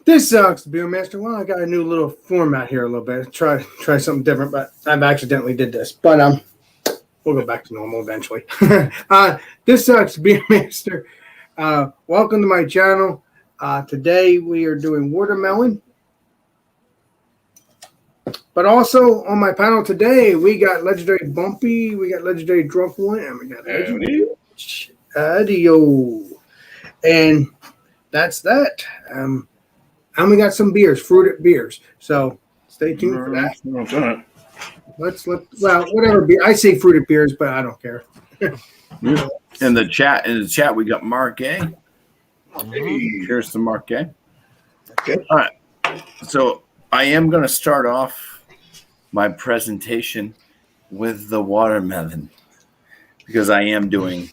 This sucks, Beer Master. Well, I got a new little format here a little bit. Try something different, but I've accidentally did this. But we'll go back to normal eventually. This sucks, Beer Master. Welcome to my channel. Today we are doing watermelon. But also on my panel today, we got Legendary Bumpy, we got Legendary Drunk One, and we got Legendary Adio. And that's that. And we got some beers, fruited beers. So stay tuned for that. Whatever beer. I say fruited beers, but I don't care. In the chat, we got Mark A. Hey, here's to Mark A. Okay. All right. So I am going to start off my presentation with the watermelon because I am doing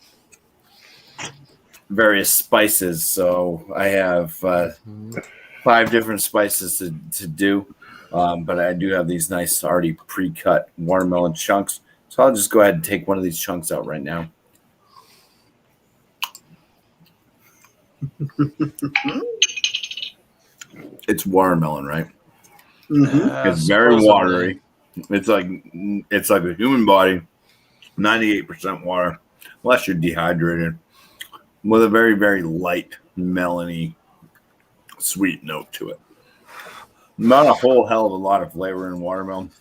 various spices. So I have 5 different spices to do, but I do have these nice already pre-cut watermelon chunks. So I'll just go ahead and take one of these chunks out right now. It's watermelon, right? Mm-hmm. It's very watery. It's like a human body, 98% water, unless you're dehydrated, with a very, very light, melony, sweet note to it. Not a whole hell of a lot of flavor in watermelon.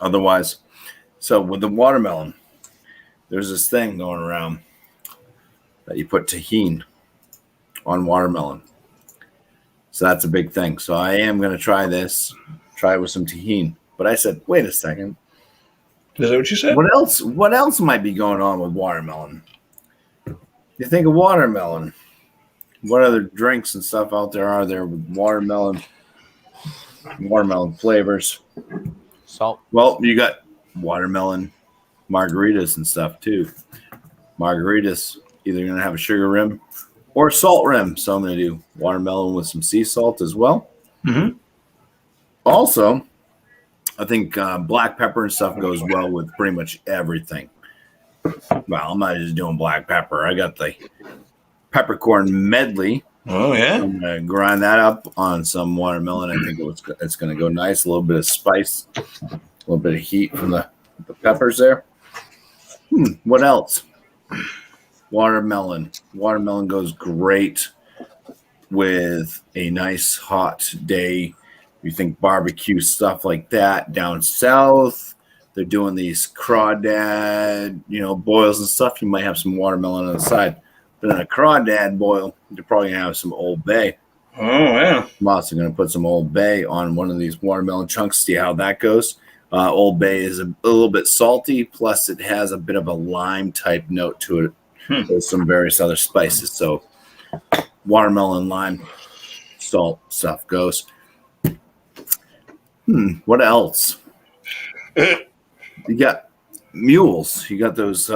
Otherwise, so with the watermelon, there's this thing going around that you put tahini on watermelon. So that's a big thing. So I am going to try it with some tahini. But I said, wait a second. Is that what you said? What else might be going on with watermelon? You think of watermelon. What other drinks and stuff out there are there with watermelon flavors? Salt. Well, you got watermelon margaritas and stuff too. Margaritas either going to have a sugar rim or salt rim. So I'm going to do watermelon with some sea salt as well. Mm-hmm. Also, I think black pepper and stuff goes well with pretty much everything. Well, I'm not just doing black pepper. I got the peppercorn medley. Oh, yeah. I'm going to grind that up on some watermelon. I think it's going to go nice. A little bit of spice, a little bit of heat from the peppers there. What else? Watermelon. Watermelon goes great with a nice hot day. You think barbecue, stuff like that. Down south, they're doing these crawdad, boils and stuff. You might have some watermelon on the side. But in a crawdad boil, you're probably going to have some Old Bay. Oh, yeah. I'm also going to put some Old Bay on one of these watermelon chunks, see how that goes. Old Bay is a little bit salty, plus it has a bit of a lime-type note to it. With some various other spices. So watermelon, lime, salt stuff goes. What else? You got mules. You got those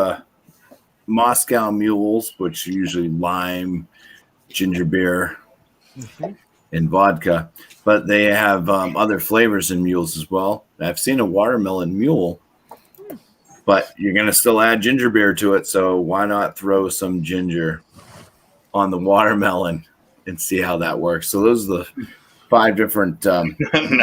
Moscow mules, which are usually lime, ginger beer, and vodka. But they have other flavors in mules as well. I've seen a watermelon mule, but you're going to still add ginger beer to it. So why not throw some ginger on the watermelon and see how that works? So those are the 5 different Nice.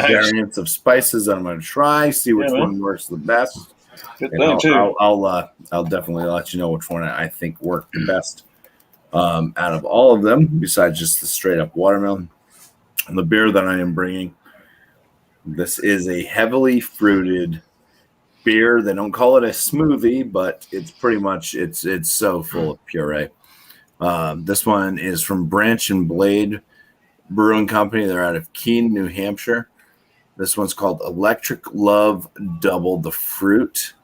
variants of spices that I'm going to try, see which one works the best. Good And thing, too. I'll definitely let you know which one I think worked the best out of all of them, besides just the straight up watermelon. And the beer that I am bringing, this is a heavily fruited beer. They don't call it a smoothie, but it's pretty much it's so full of puree. This one is from Branch and Blade Brewing Company. They're out of Keene, New Hampshire. This one's called Electric Love Double the Fruit.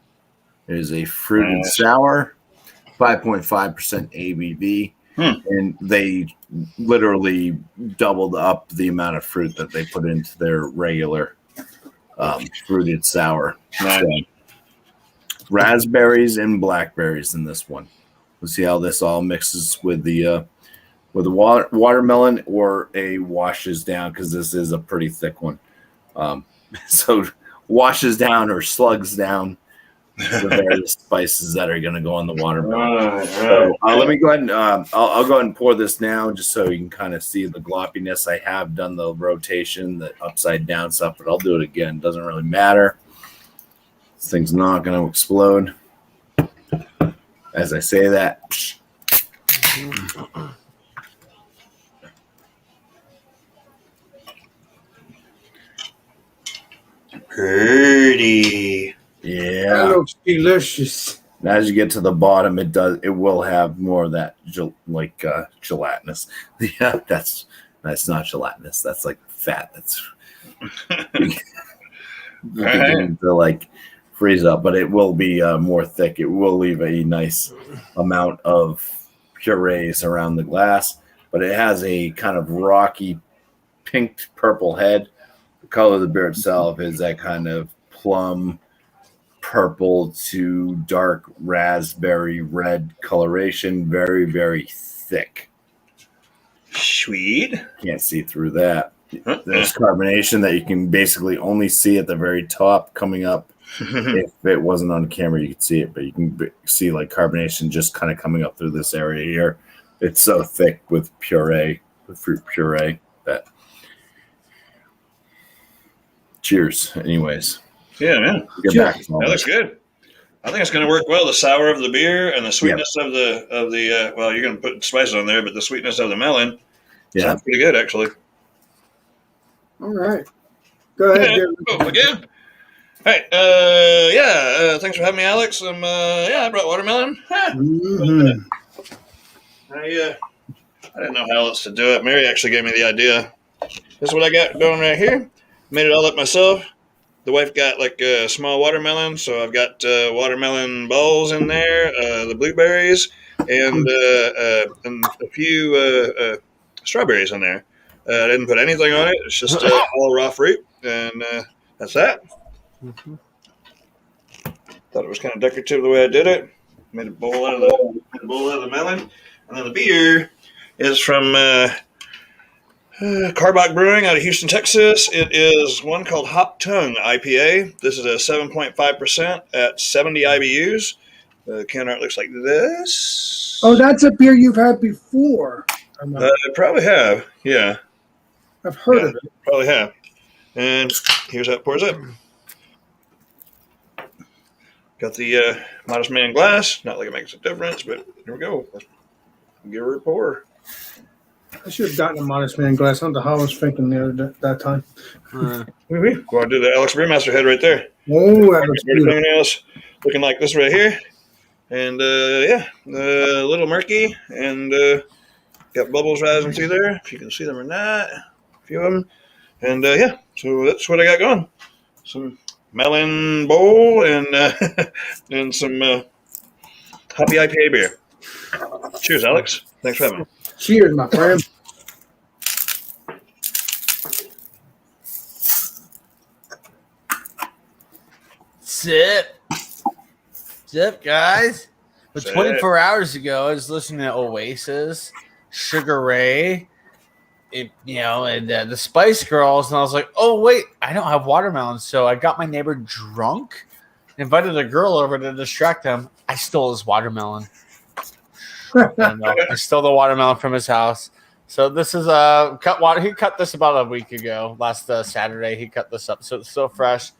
It is a fruited sour, 5.5% ABV, and they literally doubled up the amount of fruit that they put into their regular fruited sour. Nice. So, raspberries and blackberries in this one. We'll see how this all mixes with the watermelon or a washes down, because this is a pretty thick one. So washes down or slugs down the various spices that are going to go on the watermelon. Right. So let me go ahead and I'll go ahead and pour this now just so you can kind of see the gloppiness. I have done the rotation, the upside down stuff, but I'll do it again. Doesn't really matter. This thing's not going to explode. As I say that. Pretty. That Yeah. looks delicious. As you get to the bottom, it will have more of that gelatinous. Yeah, that's not gelatinous. That's like fat. That's beginning to like freeze up, but it will be more thick. It will leave a nice amount of purees around the glass, but it has a kind of rocky pink purple head. The color of the beer itself is that kind of plum purple to dark raspberry red coloration. Very, very thick. Sweet. Can't see through that. There's carbonation that you can basically only see at the very top coming up. If it wasn't on camera, you could see it, but you can see like carbonation just kind of coming up through this area here. It's so thick with puree, with fruit puree. That. Cheers. Anyways, Yeah, man. get back to all That looks this. good. I think it's going to work well. The sour of the beer and the sweetness of the well, you're going to put spices on there, but the sweetness of the melon sounds pretty good, actually. All right. Go ahead, Yeah, Jeremy. cool. Again. All right. Thanks for having me, Alex. I brought watermelon. Mhm. I didn't know how else to do it. Mary actually gave me the idea. This is what I got going right here. Made it all up myself. The wife got like a small watermelon, so I've got watermelon balls in there, the blueberries, and a few strawberries in there. I didn't put anything on it. It's just all raw fruit, and that's that. Thought it was kind of decorative the way I did it. Made a bowl out of the melon, and then the beer is from Carbach Brewing out of Houston, Texas. It is one called Hop Tongue IPA. This is a 7.5% at 70 IBUs. The can art looks like this. Oh, that's a beer you've had before. I probably have. Yeah, I've heard of it. probably have. And here's how it pours up. Got the Modest Man glass. Not like it makes a difference, but here we go. Let's give her a pour. I should have gotten a Modest Man glass. I don't know how I was thinking that time. Go on, do the Alex Brewmaster head right there. Oh, that looks Dirty beautiful. fingernails looking like this right here. And a little murky, and got bubbles rising through there, if you can see them or not. A few of them. And so that's what I got going. Some melon bowl and and some hoppy IPA beer. Cheers, Alex. Thanks for having me. Cheers, my friend. Sip, guys. But Sip. 24 hours ago, I was listening to Oasis, Sugar Ray, and the Spice Girls, and I was like, "Oh wait, I don't have watermelon." So I got my neighbor drunk, invited a girl over to distract him. I stole his watermelon. I stole the watermelon from his house. So this is cut water. He cut this about a week ago, last Saturday. He cut this up, so it's still fresh.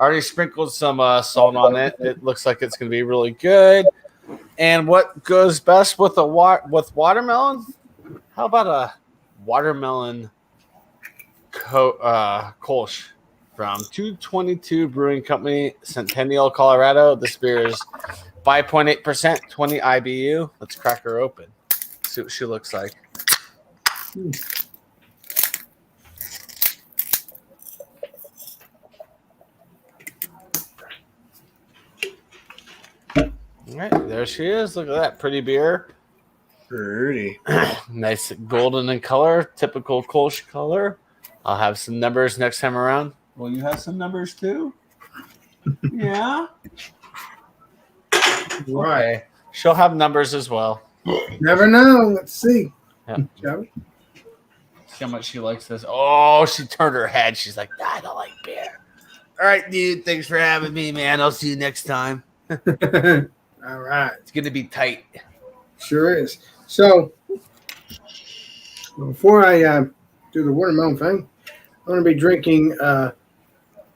Already sprinkled some salt on it. It looks like it's going to be really good. And what goes best with watermelon? How about a watermelon Kolsch from 222 Brewing Company, Centennial, Colorado. This beer is 5.8%, 20 IBU. Let's crack her open. See what she looks like. All right, there she is. Look at that pretty beer. Pretty. Nice golden in color, typical Kolsch color. I'll have some numbers next time around. Will you have some numbers too? Yeah. Right. Okay. She'll have numbers as well. Never know. Let's see. Yeah. Shall we? See how much she likes this. Oh, she turned her head. She's like, I don't like beer. All right, dude. Thanks for having me, man. I'll see you next time. All right. It's going to be tight. Sure is. So before I do the watermelon thing, I'm going to be drinking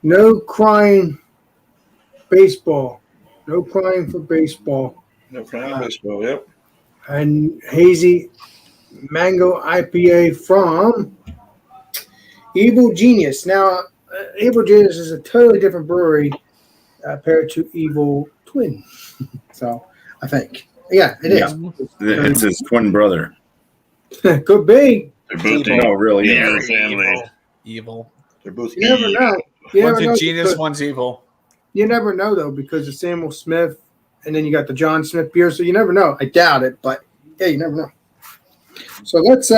No Crying Baseball. No Crying for Baseball. No problem. Baseball. Yep. And hazy mango IPA from Evil Genius. Now, Evil Genius is a totally different brewery paired to Evil Twin. So, I think. Yeah, it is. It's his twin brother. Could be. They're both No, really. Yeah. is. Family. Evil. They're both. You never know. You One's never know a genius, because- one's evil. You never know, though, because of Samuel Smith, and then you got the John Smith beer, so you never know. I doubt it, but yeah, you never know. So let's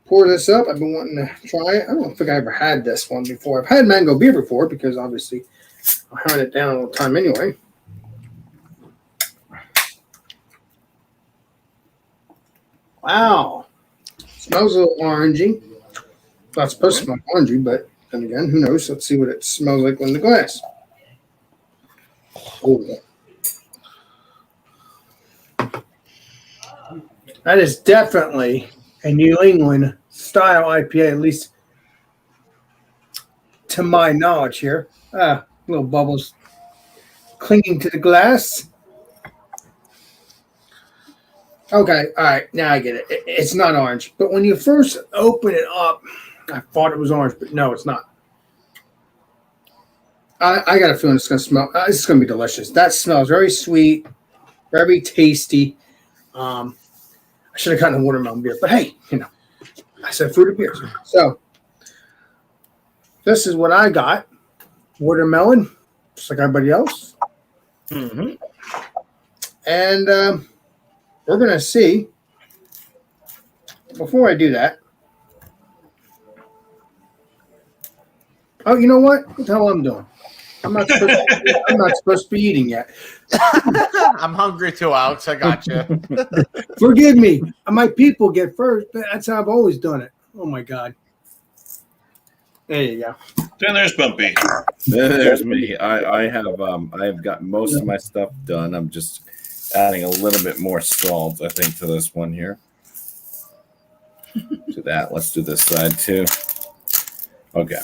pour this up. I've been wanting to try it. I don't think I ever had this one before. I've had mango beer before because obviously I had it down all the time anyway. Wow. Smells a little orangey. Not supposed to smell orangey, but then again, who knows? Let's see what it smells like in the glass. Oh. That is definitely a New England style IPA, at least to my knowledge here. Little bubbles clinging to the glass. Okay, all right, now I get it. It's not orange, but when you first open it up, I thought it was orange, but no, it's not. I got a feeling it's going to smell. It's going to be delicious. That smells very sweet, very tasty. I should have gotten a watermelon beer, but hey, I said fruited beers. So this is what I got: watermelon, just like everybody else. Mm-hmm. And we're going to see. Before I do that, oh, you know what? What the hell I'm doing? I'm not supposed to be eating yet. I'm hungry too, Alex. I got you. Forgive me. My people get first. That's how I've always done it. Oh my God. There you go. Then there's Bumpy. There's me. I have got most of my stuff done. I'm just adding a little bit more salt, I think, to this one here. To that. Let's do this side too. Okay.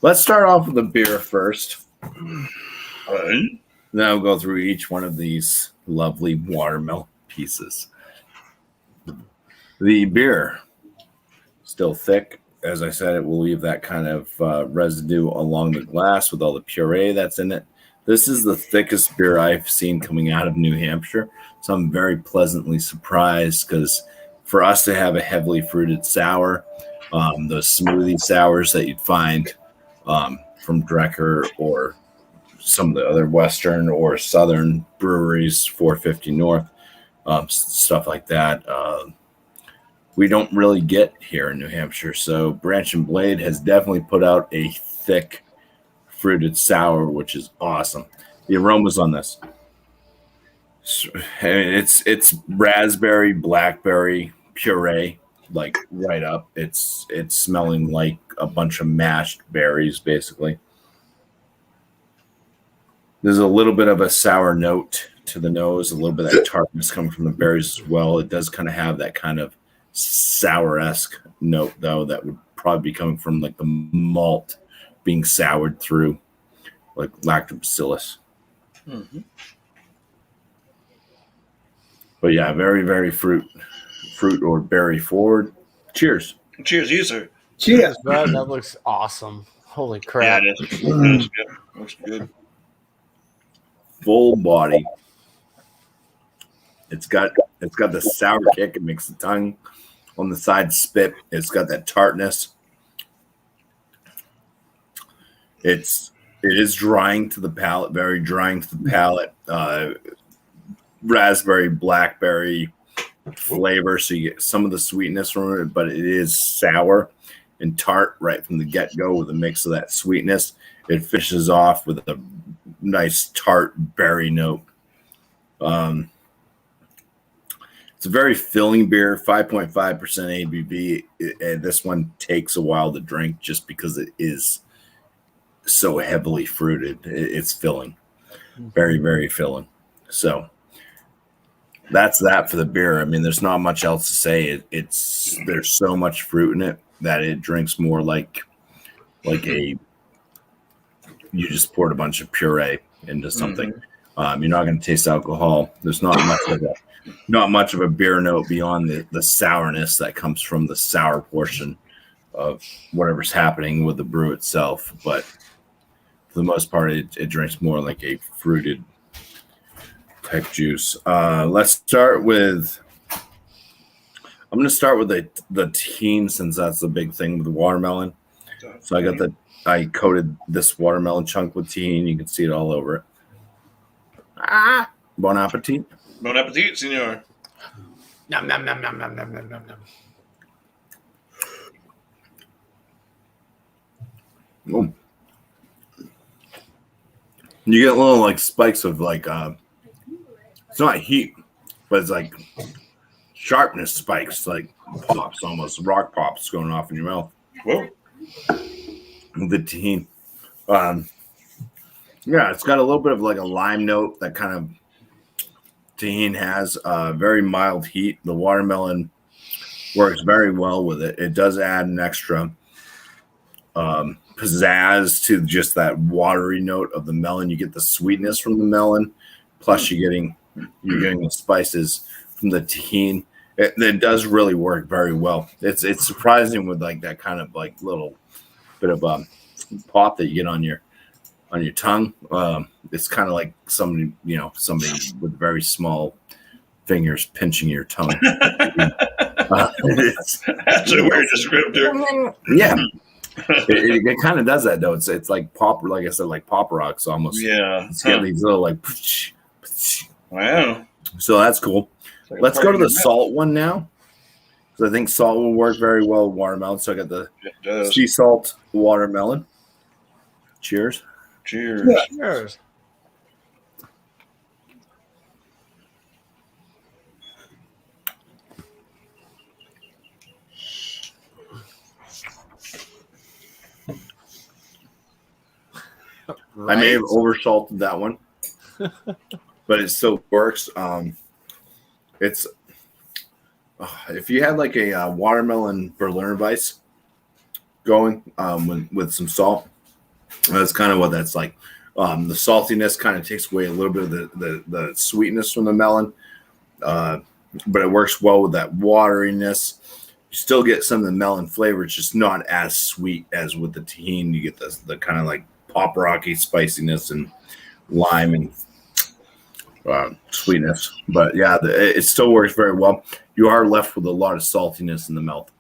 Let's start off with the beer first. Right. Then I'll go through each one of these lovely watermelon pieces. The beer, still thick. As I said, it will leave that kind of residue along the glass with all the puree that's in it. This is the thickest beer I've seen coming out of New Hampshire. So I'm very pleasantly surprised because for us to have a heavily fruited sour, those smoothie sours that you'd find from Drecker or some of the other Western or Southern breweries, 450 North, stuff like that, we don't really get here in New Hampshire. So Branch and Blade has definitely put out a thick fruited sour, which is awesome. The aromas on this, it's raspberry, blackberry puree, like right up. It's smelling like a bunch of mashed berries, basically. There's a little bit of a sour note to the nose, a little bit of that tartness coming from the berries as well. It does kind of have that kind of sour-esque note, though, that would probably be coming from like the malt being soured through, like lactobacillus. Mm-hmm. But yeah, very, very fruit or berry forward. Cheers. Cheers, you sir. Cheers. Bro, that looks awesome. Holy Yeah, crap. it is. That's good. Looks good. Full body. It's got the sour kick. It makes the tongue on the side spit. It's got that tartness. It is drying to the palate, very drying to the palate. Raspberry, blackberry flavor, so you get some of the sweetness from it, but it is sour and tart right from the get-go with a mix of that sweetness. It finishes off with a nice tart berry note. It's a very filling beer, 5.5% ABV. This one takes a while to drink just because it is so heavily fruited. It's filling, very, very filling. So that's that for the beer. I mean, there's not much else to say. It's there's so much fruit in it that it drinks more like a you just poured a bunch of puree into something. You're not going to taste alcohol. There's not much of a beer note beyond the sourness that comes from the sour portion of whatever's happening with the brew itself. But for the most part, it drinks more like a fruited type juice. Let's start with. I'm going to start with the tahini since that's the big thing with the watermelon. So I coated this watermelon chunk with tahini. You can see it all over it. Bon appetit. Bon appetit, senor. Nom, nom, nom, nom, nom, nom, nom, nom, nom. Oh. You get little like spikes of like it's not heat, but it's like sharpness spikes, like pops, almost rock pops going off in your mouth. Whoa. The tahini. Yeah, it's got a little bit of like a lime note that kind of tahini has. Very mild heat. The watermelon works very well with it. It does add an extra pizzazz to just that watery note of the melon. You get the sweetness from the melon, plus you're getting the spices from the tahini. It does really work very well. It's surprising with like that kind of like little bit of pop that you get on your tongue. It's kind of like somebody with very small fingers pinching your tongue. That's a weird descriptor. Yeah. It kind of does that though. It's like pop, like I said, like pop rocks almost. Yeah. It's got these little like. Wow. So that's cool. Like Let's go to the salt one now. So I think salt will work very well with watermelon. So I got the sea salt watermelon. Cheers. Cheers. Yeah. Cheers. I may have oversalted that one, but it still works. It's if you had like a watermelon Berliner Weiss going with some salt, that's kind of what that's like. The saltiness kind of takes away a little bit of the sweetness from the melon, but it works well with that wateriness. You still get some of the melon flavor. It's just not as sweet as with the tahini. You get the kind of like pop rocky spiciness and lime and sweetness. But yeah, it still works very well. You are left with a lot of saltiness in the mouth.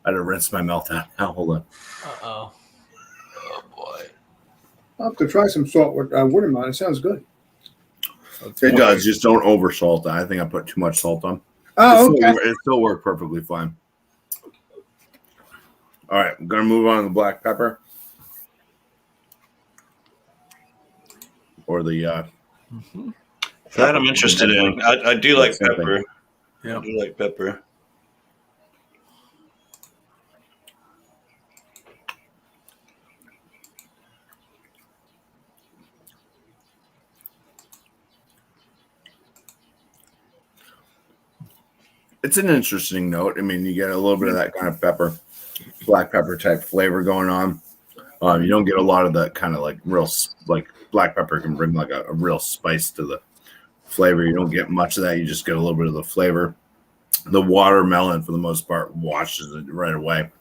I had to rinse my mouth out. Now, hold on. Uh-oh. Oh, boy. I'll have to try some salt with watermelon. It sounds good. It does. Just don't over salt. I think I put too much salt on. Oh, okay. It still worked perfectly fine. All right, I'm going to move on to the black pepper. Or the That I'm interested in. I do like Something. pepper. Yeah. I do like pepper. It's an interesting note. I mean, you get a little bit of that kind of black pepper type flavor going on. You don't get a lot of that kind of like real, like black pepper can bring like a real spice to the flavor. You don't get much of that. You just get a little bit of the flavor. The watermelon, for the most part, washes it right away.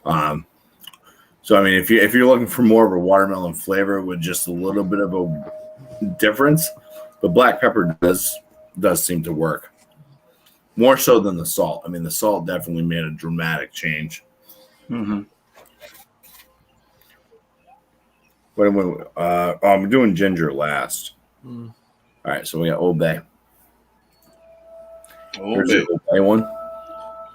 So I mean, if you're looking for more of a watermelon flavor with just a little bit of a difference, the black pepper does seem to work more so than the salt. I mean, the salt definitely made a dramatic change. Mm-hmm. I'm doing ginger last. Mm. All right, so we got Old Bay. Here's Okay. the Old Bay one.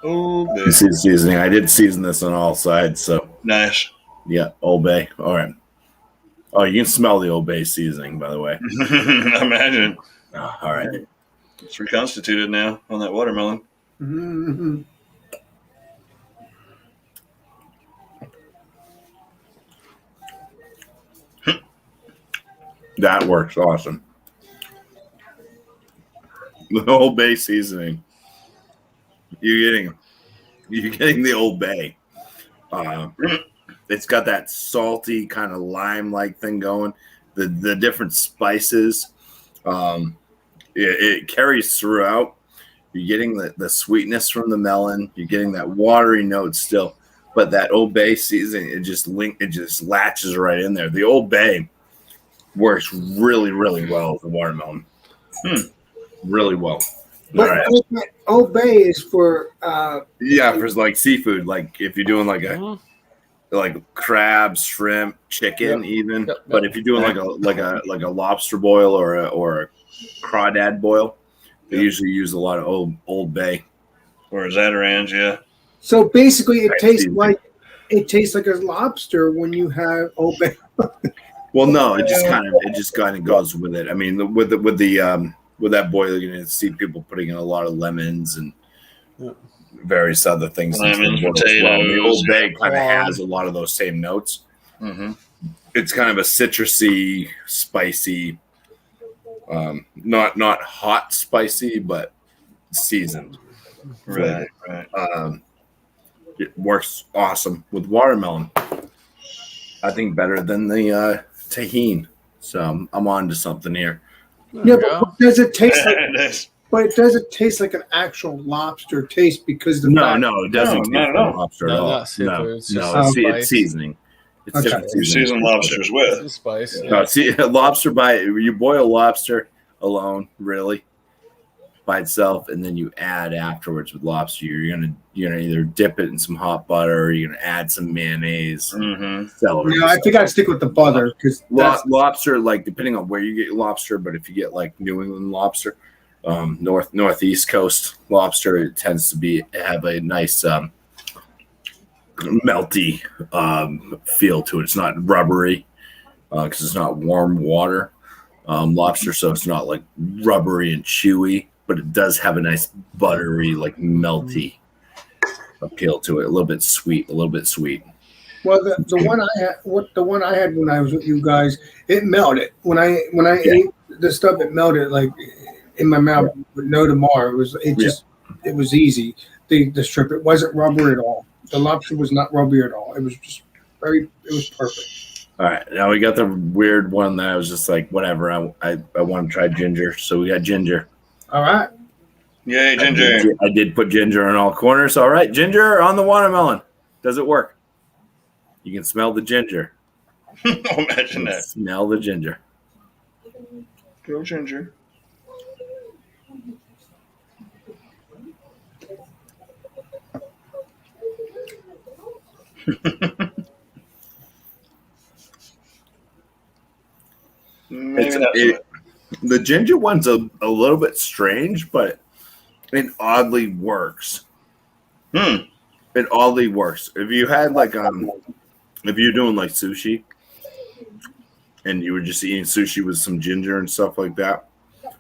Oh, You see the seasoning. I did season this on all sides, so nice. yeah, Old Bay. All right. Oh, you can smell the Old Bay seasoning, by the way. Imagine. All right. It's reconstituted now on that watermelon. Mm-hmm. That works awesome. The Old Bay seasoning. You're getting the Old Bay. It's got that salty kind of lime-like thing going. The different spices. It carries throughout. You're getting the sweetness from the melon. You're getting that watery note still, but that Old Bay seasoning, it just latches right in there. The Old Bay works really, really well with the watermelon. Really well. But All right. Old Bay is for For like seafood, like if you're doing like crabs, shrimp, chicken, even. Yep. But if you're doing like a lobster boil or a crawdad boil, they usually use a lot of Old Bay. Or Zatarans, yeah. So basically, it Right, tastes seafood. like a lobster when you have Old Bay. Well, no, it just kind of goes with it. I mean, with that boil, you're gonna see people putting in a lot of lemons and various other things. into the Lemons, boil as well. The potatoes, Old Bay kind of corn. has a lot of those same notes. Mm-hmm. It's kind of a citrusy, spicy, not hot spicy, but seasoned. Right. It works awesome with watermelon. I think better than the tahini. So I'm on to something here. Yeah, but does it taste like? Nice. But it doesn't taste like an actual lobster taste because the No, fact- it doesn't No, taste not at like all. lobster at No, all. not seafood, it's just it's spice. seasoning. It's Okay. different You seasoning. season lobsters with. Some spice. Yeah. No, see, lobster you boil lobster alone, really, by itself, and then you add afterwards with lobster. You're gonna either dip it in some hot butter, or you're gonna add some mayonnaise, Mm-hmm. celery. No, I think I'd stick with the butter because Lobster, like depending on where you get your lobster, but if you get like New England lobster, northeast coast lobster, it tends to have a nice melty feel to it. It's not rubbery because it's not warm water lobster, so it's not like rubbery and chewy, but it does have a nice buttery, like melty appeal to it. A little bit sweet. well, the one I had when I was with you guys, it melted when I ate the stuff. It melted like in my mouth with no tomorrow. It was easy. The shrimp, it wasn't rubber at all. The lobster was not rubbery at all. It was just it was perfect. All right, now we got the weird one that I was just like, whatever. I want to try ginger, so we got ginger. All right. Yay, ginger. I did put ginger in all corners. All right, ginger on the watermelon. Does it work? You can smell the ginger. Imagine that. Smell the ginger. Go ginger. Maybe that's it. The ginger one's a little bit strange, but it oddly works. It oddly works. If you had like if you're doing like sushi and you were just eating sushi with some ginger and stuff like that,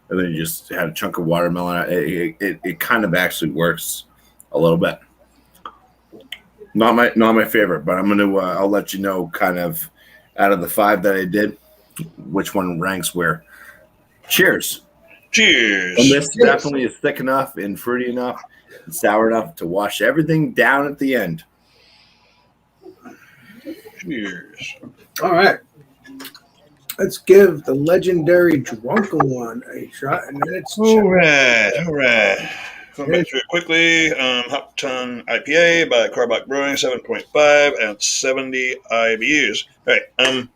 and then you just had a chunk of watermelon, it kind of actually works a little bit. Not my favorite, but I'll let you know kind of out of the 5 that I did, which one ranks where. Cheers. Cheers. And this definitely is thick enough and fruity enough and sour enough to wash everything down at the end. Cheers. All right. Let's give the legendary Drunken One a shot, and then it's All right. Going back through it quickly. Hop Ton IPA by Carbach Brewing, 7.5 and 70 IBUs. All right.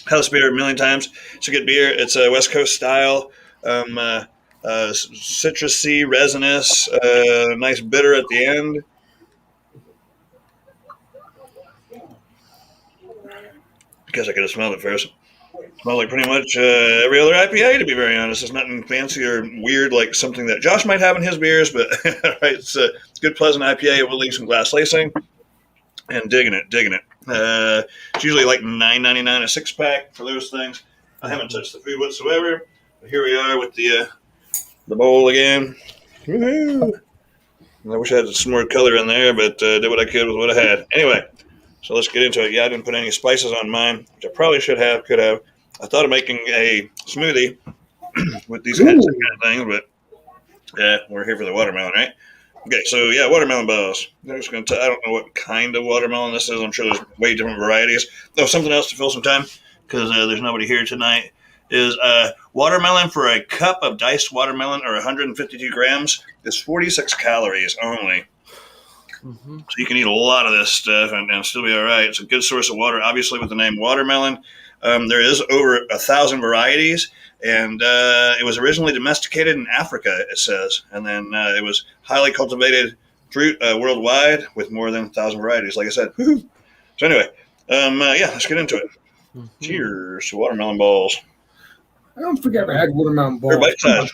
Had this beer a million times. It's a good beer. It's a West Coast style. Citrusy, resinous, nice bitter at the end. Because I could have smelled it first. Smells like pretty much every other IPA, to be very honest. It's nothing fancy or weird like something that Josh might have in his beers, but right, it's a good, pleasant IPA with leave some glass lacing. And digging it. It's usually like $9.99 a 6-pack for those things. I haven't touched the food whatsoever. But here we are with the bowl again. Woo-hoo. I wish I had some more color in there, but did what I could with what I had. Anyway, so let's get into it. Yeah, I didn't put any spices on mine, which I probably could have. I thought of making a smoothie with these kind of things, but yeah, we're here for the watermelon, right? Okay, so yeah, watermelon balls. I don't know what kind of watermelon this is. I'm sure there's way different varieties. Oh, something else to fill some time because there's nobody here tonight. Is watermelon for a cup of diced watermelon or 152 grams is 46 calories only. So you can eat a lot of this stuff and still be all right. It's a good source of water. Obviously, with the name watermelon, there is over 1,000 varieties, and it was originally domesticated in Africa, it says, and then it was highly cultivated fruit worldwide with more than 1,000 varieties. Like I said, woo-hoo. So anyway, yeah, let's get into it. Cheers to watermelon balls. I don't think I ever had watermelon balls. They're bite sized.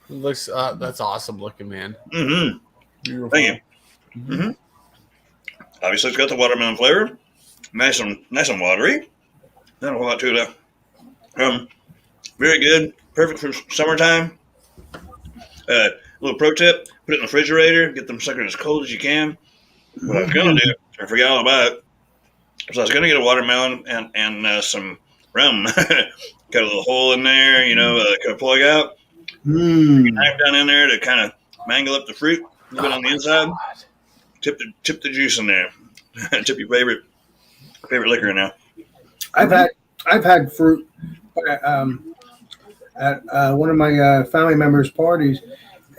Looks that's awesome looking, man. Beautiful. Thank you. Obviously, it's got the watermelon flavor. Nice and watery. Not a whole lot to it. Very good. Perfect for summertime. Little pro tip: put it in the refrigerator. Get them suckers as cold as you can. What I was gonna do, I forgot all about it. So I was gonna get a watermelon and some rum. Got a little hole in there, kind of plug out. Knife down in there to kind of mangle up the fruit. A little bit on the inside. Tip the juice in there. Tip your favorite liquor in there. I've had fruit at one of my family members' parties.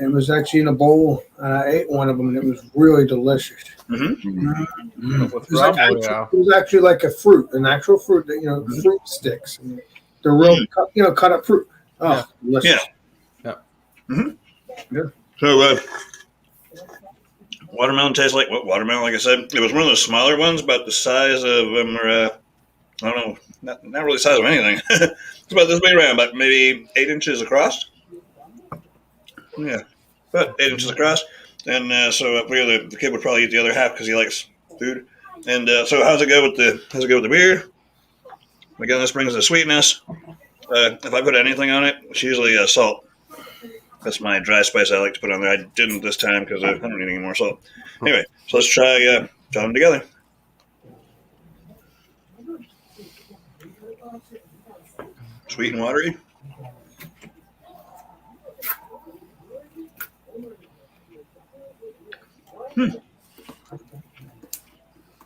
It was actually in a bowl, and I ate one of them, and it was really delicious. It was actually like a fruit, an actual fruit that fruit sticks. The real cut up fruit. Oh, delicious. Yeah. So watermelon tastes like what watermelon? Like I said, it was one of those smaller ones, about the size of I don't know, not really the size of anything. It's about this big around, about maybe 8 inches across. Yeah, about 8 inches across. And so I figure the kid would probably eat the other half because he likes food. And so how's it go with the beer? Again, this brings the sweetness. If I put anything on it, it's usually salt. That's my dry spice I like to put on there. I didn't this time because I don't need any more salt. Anyway, so let's try them together. Sweet and watery.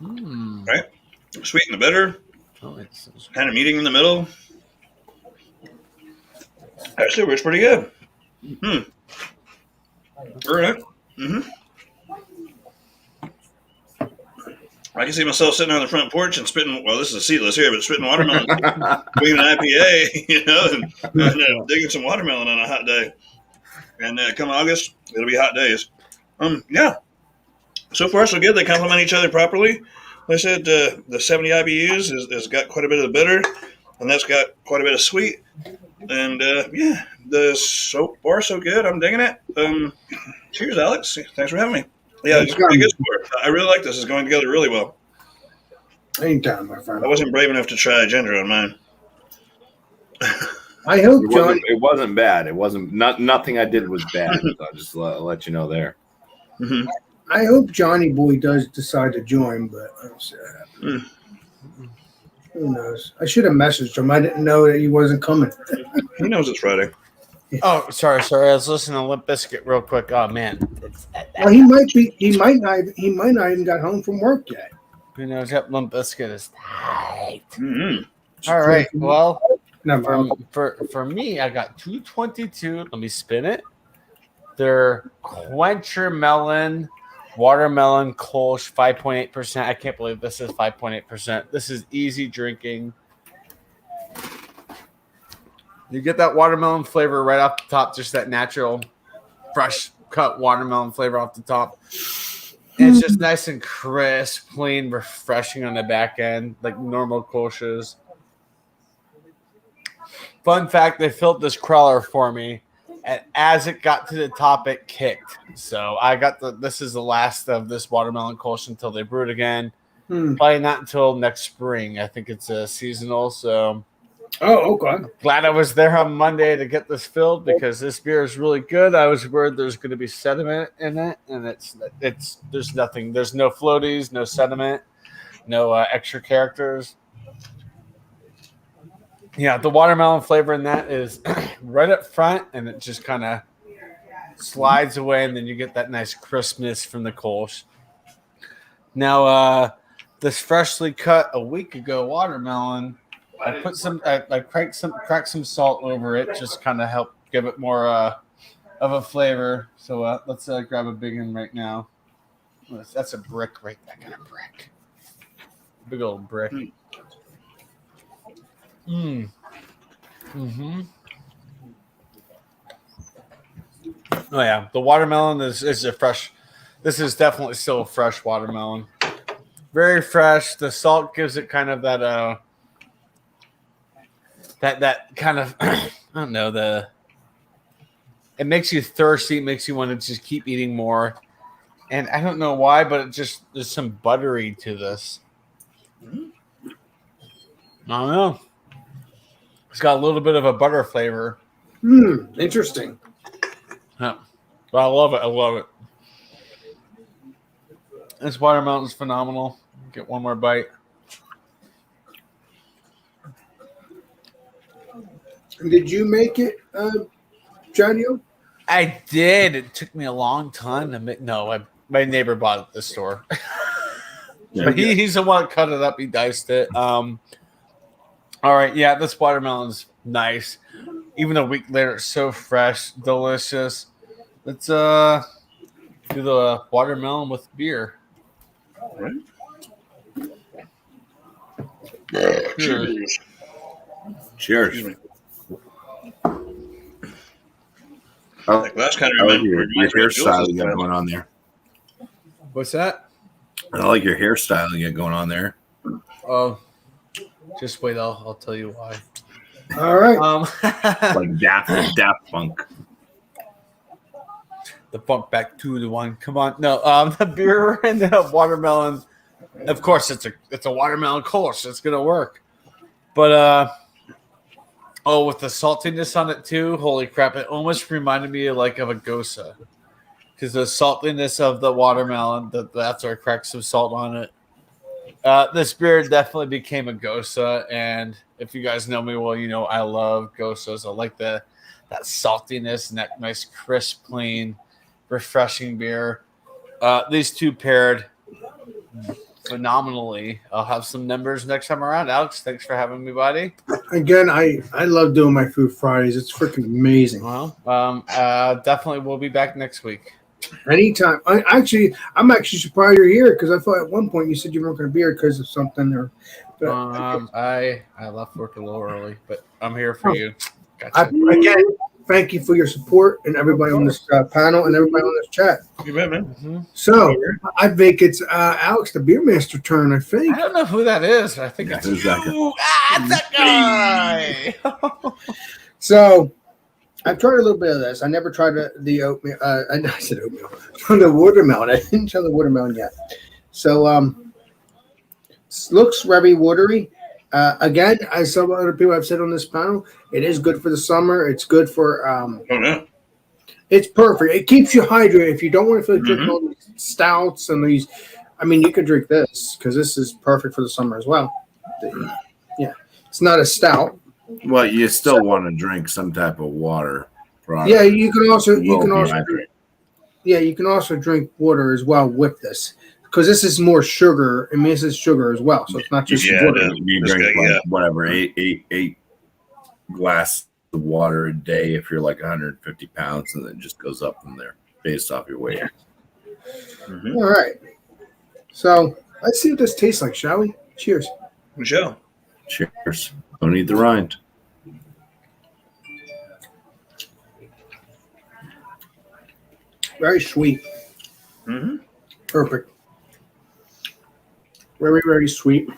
Right? Sweet and the bitter. Kind of meeting in the middle. Actually, works pretty good. All right. I can see myself sitting on the front porch and spitting. Well, this is a seedless here, but spitting watermelon, drinking an IPA, and digging some watermelon on a hot day. And come August, it'll be hot days. Yeah. So far, so good. They complement each other properly. Like I said, the 70 IBUs has got quite a bit of the bitter, and that's got quite a bit of sweet. And so far so good. I'm digging it. Cheers, Alex. Thanks for having me. Yeah, it's pretty good sport. I really like this. It's going together really well. Anytime, my friend. I wasn't brave enough to try ginger on mine. I hope John. It wasn't bad. It wasn't nothing I did was bad. So I'll just let you know there. I hope Johnny Boy does decide to join, but I don't see that happening. Who knows? I should have messaged him. I didn't know that he wasn't coming. He knows it's Friday. Oh, sorry. I was listening to Limp Bizkit real quick. Oh man. Well, he might be. He might not even got home from work yet. Who knows? Yep, Limp Bizkit is tight. Mm-hmm. All right. Well, No, for me, I got 222. Let me spin it. They're Quencher Melon, Watermelon Kolsch, 5.8%. I can't believe this is 5.8%. This is easy drinking. You get that watermelon flavor right off the top, just that natural, fresh cut watermelon flavor off the top. And it's just nice and crisp, clean, refreshing on the back end, like normal Kolsch's. Fun fact, they filled this crawler for me, and as it got to the top, it kicked. So I got this is the last of this watermelon Kolsch until they brew it again. Probably not until next spring. I think it's a seasonal, so... Oh, okay. Glad I was there on Monday to get this filled because this beer is really good. I was worried there's going to be sediment in it, and there's nothing. There's no floaties, no sediment, no extra characters. Yeah, the watermelon flavor in that is right up front, and it just kind of slides away, and then you get that nice crispness from the Kolsch. Now, this freshly cut a week ago watermelon, I cracked some salt over it, just kind of help give it more of a flavor. So let's grab a big one right now. That's a brick right there. I got a brick, big old brick. Mm-hmm. Oh yeah, the watermelon is a fresh. This is definitely still a fresh watermelon. Very fresh. The salt gives it kind of that that kind of I don't know, it makes you thirsty, it makes you want to just keep eating more. And I don't know why, but there's some buttery to this. I don't know. It's got a little bit of a butter flavor. Interesting. Yeah. But I love it. I love it. This watermelon's phenomenal. Get one more bite. Did you make it, Johnny? I did. It took me a long time to make. No, my neighbor bought it at the store. But he's the one that cut it up. He diced it. All right. Yeah, this watermelon's nice. Even a week later, it's so fresh, delicious. Let's do the watermelon with beer. All right. Cheers. Cheers. That glass kind of I like reminds your me of hairstyle you Jules' got going on there. What's that? I like your hairstyle you got going on there. Oh, just wait. I'll tell you why. All right. Like Daft Punk. The funk back 2 to 1. Come on, no. The beer and the watermelon. Of course, it's a watermelon Kolsch. It's gonna work. But with the saltiness on it too. Holy crap! It almost reminded me of a Gosa, because the saltiness of the watermelon. After I cracked some salt on it, this beer definitely became a Gosa. And if you guys know me well, you know I love Gosas. I like that saltiness and that nice crisp, clean, refreshing beer. These two paired phenomenally. I'll have some numbers next time around. Alex, thanks for having me, buddy. Again, I love doing my Food Fridays. It's freaking amazing. Well, definitely we'll be back next week. Anytime. I'm actually surprised you're here, because I thought at one point you said you weren't going to be here because of something. I left work a little early, but I'm here for you. Gotcha. Again, thank you for your support, and everybody on this panel and everybody on this chat. You bet, man. Mm-hmm. So I think it's Alex, the beer master turn. I think. I don't know who that is. I think it's who's that guy? it's that guy. So I've tried a little bit of this. I never tried the oatmeal. I said oatmeal. The watermelon. I didn't try the watermelon yet. So looks very watery. Again, as some other people have said on this panel, it is good for the summer. It's good for. Oh no. It's perfect. It keeps you hydrated. If you don't want to feel like drinking all these stouts and these, I mean, you can drink this because this is perfect for the summer as well. Yeah, it's not a stout. Well, you still want to drink some type of water product. Yeah, you can also Dehydrate. you can also drink water as well with this, because this is more sugar. I mean, this is sugar as well, so it's not just water. You drink whatever eight glasses of water a day if you're like 150 pounds, and then it just goes up from there based off your weight. Mm-hmm. All right, so let's see what this tastes like, shall we? Cheers. Michelle. Cheers. Don't eat the rind. Very sweet. Mm-hmm. Perfect. Very, very sweet.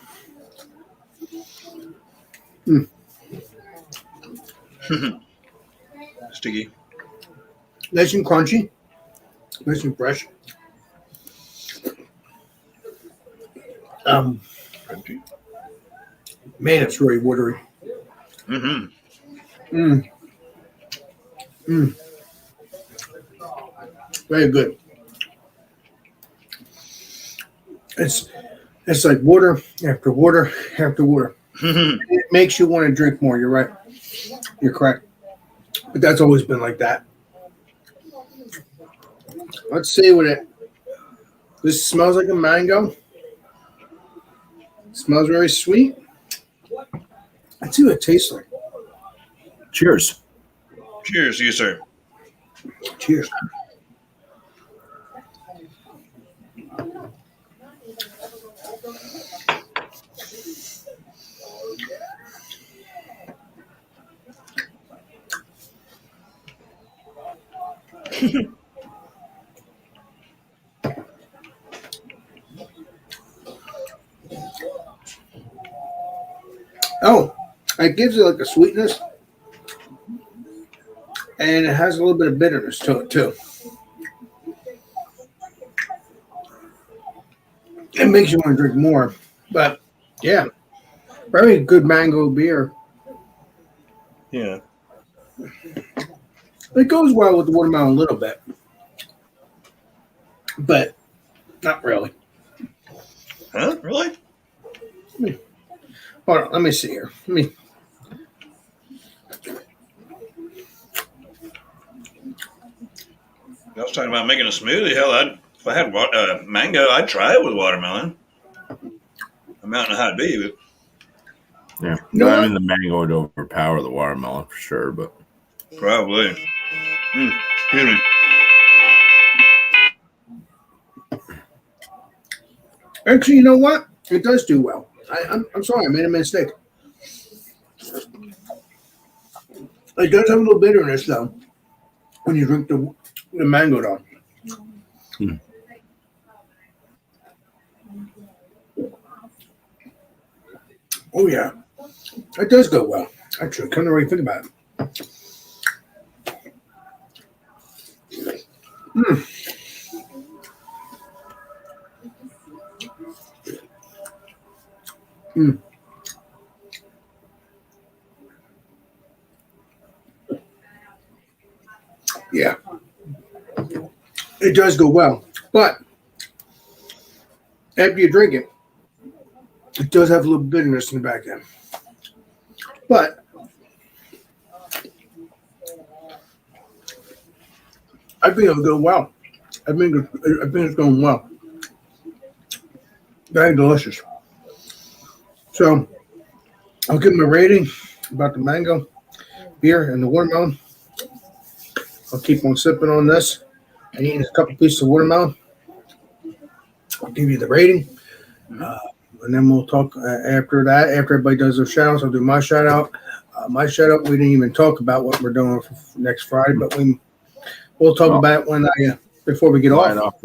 Sticky. Nice and crunchy. Nice and fresh. Man, it's really watery. Mm-hmm. Very good. It's like water after water after water. It makes you want to drink more. You're right. You're correct. But that's always been like that. Let's see what it. This smells like a mango. Smells very sweet. Let's see what it tastes like. Cheers. Cheers, you sir. Cheers. Oh, it gives it like a sweetness, and it has a little bit of bitterness to it too. It makes you want to drink more, but yeah, very good mango beer. Yeah. It goes well with the watermelon a little bit, but not really. Huh? Really? Hold on, let me see here. I was talking about making a smoothie. Hell, if I had mango, I'd try it with watermelon. I might not know how to be, but Yeah. No, I mean, the mango would overpower the watermelon for sure, but probably. Excuse me. actually, you know what? It does do well. I'm sorry, I made a mistake. It does have a little bitterness though when you drink the mango though. Oh yeah, it does go well. Actually, come to really think about it. Yeah, it does go well, but after you drink it, it does have a little bitterness in the back end. But I think it'll go well. I think it's going well. Very delicious. So I'll give them a rating about the mango beer and the watermelon. I'll keep on sipping on this and eating a couple pieces of watermelon. I'll give you the rating. And then we'll talk after that. After everybody does their shout outs, I'll do my shout out. My shout out, we didn't even talk about what we're doing for next Friday, but we'll talk about it when before we get off.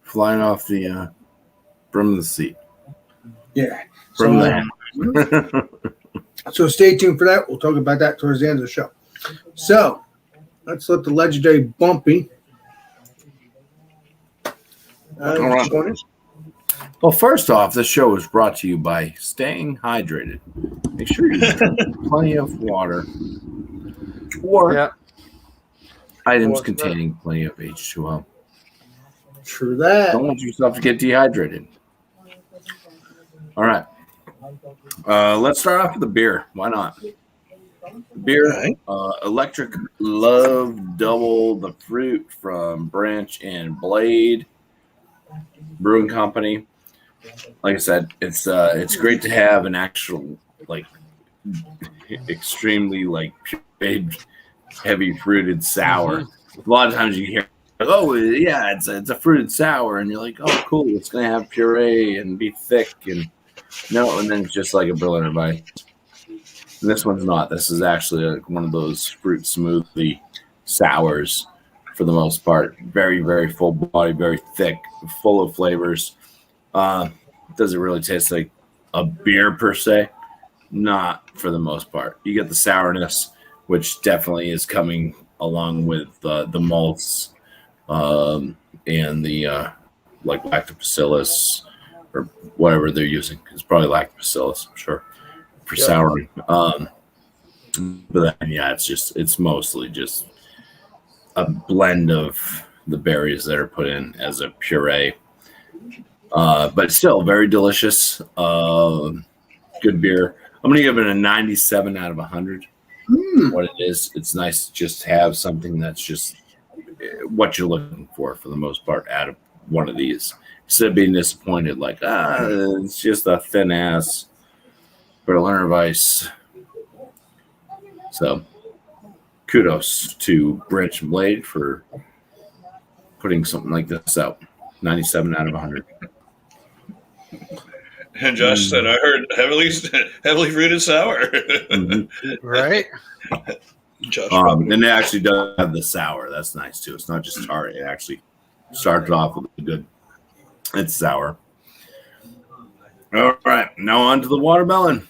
Flying off the from the seat. Yeah. From So, there. so stay tuned for that. We'll talk about that towards the end of the show. So let's let the legendary Bumpy. All right. Well, first off, this show is brought to you by staying hydrated. Make sure you drink plenty of water or items containing plenty of H2O. True that. Don't let yourself to get dehydrated. All right. Let's start off with the beer. Why not? Beer, Electric Love Double the Fruit from Branch and Blade Brewing Company. Like I said, it's great to have an actual extremely pureed, heavy fruited sour. A lot of times you hear, oh yeah, it's a fruited sour, and you're like, oh cool, it's gonna have puree and be thick, and then it's just like a Berliner Weisse. And this one's not. This is actually one of those fruit smoothie sours for the most part. Very, very full body, very thick, full of flavors. Doesn't really taste like a beer per se. Not for the most part. You get the sourness, which definitely is coming along with the malts and the lactobacillus or whatever they're using. It's probably lactobacillus, I'm sure, for souring. But then, it's mostly just a blend of the berries that are put in as a puree. But still very delicious. good beer. I'm going to give it a 97 out of 100. What it is, it's nice to just have something that's just what you're looking for the most part out of one of these. Instead of being disappointed, like, it's just a thin ass Berliner Weiss. So, kudos to Branch and Blade for putting something like this out. 97 out of 100. And Josh said, I heard heavily fruited sour. Right? Josh, And it actually does have the sour. That's nice too. It's not just tart. It actually starts off with a good. It's sour. All right, now on to the watermelon.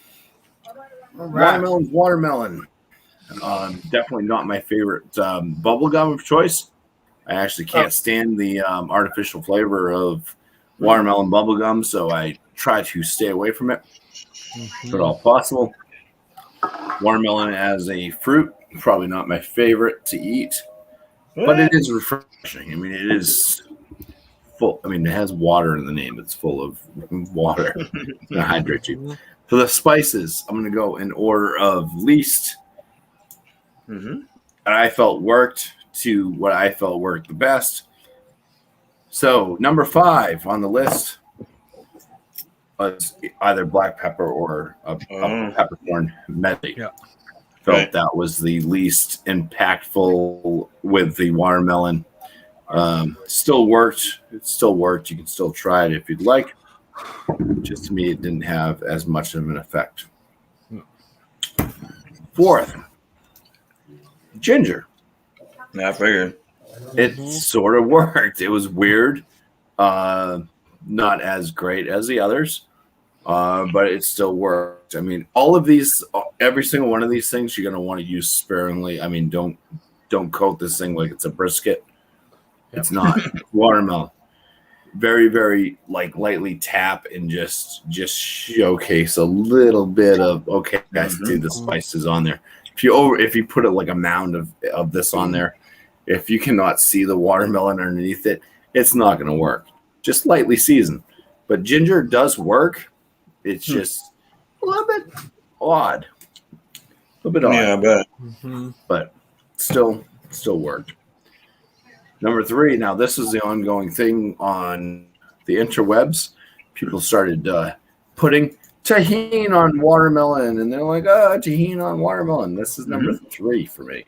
Watermelon's watermelon. Definitely not my favorite bubble gum of choice. I actually can't stand the artificial flavor of watermelon bubble gum, so I try to stay away from it if at all possible. Watermelon as a fruit, probably not my favorite to eat, but it is refreshing. I mean, it is full. I mean, it has water in the name. It's full of water to hydrate you. For the spices, I'm going to go in order of least that I felt worked to what I felt worked the best. So number 5 on the list was either black pepper or a peppercorn medley. Yeah. Felt that was the least impactful with the watermelon. Still worked. It still worked. You can still try it if you'd like. Just to me, it didn't have as much of an effect. 4th, ginger. I figured. It sort of worked. It was weird. Not as great as the others, but it still worked. I mean, all of these, every single one of these things, you're going to want to use sparingly. I mean, don't coat this thing like it's a brisket. It's not. Watermelon. Very, very lightly tap and just showcase a little bit of, okay, guys, see the spices on there. If you put it like a mound of this on there, if you cannot see the watermelon underneath it, it's not going to work. Just lightly seasoned. But ginger does work. It's just a little bit odd. A little bit odd. Yeah, I bet. But still worked. Number 3, now this is the ongoing thing on the interwebs. People started putting tahini on watermelon, and they're like, tahini on watermelon. This is number 3 for me.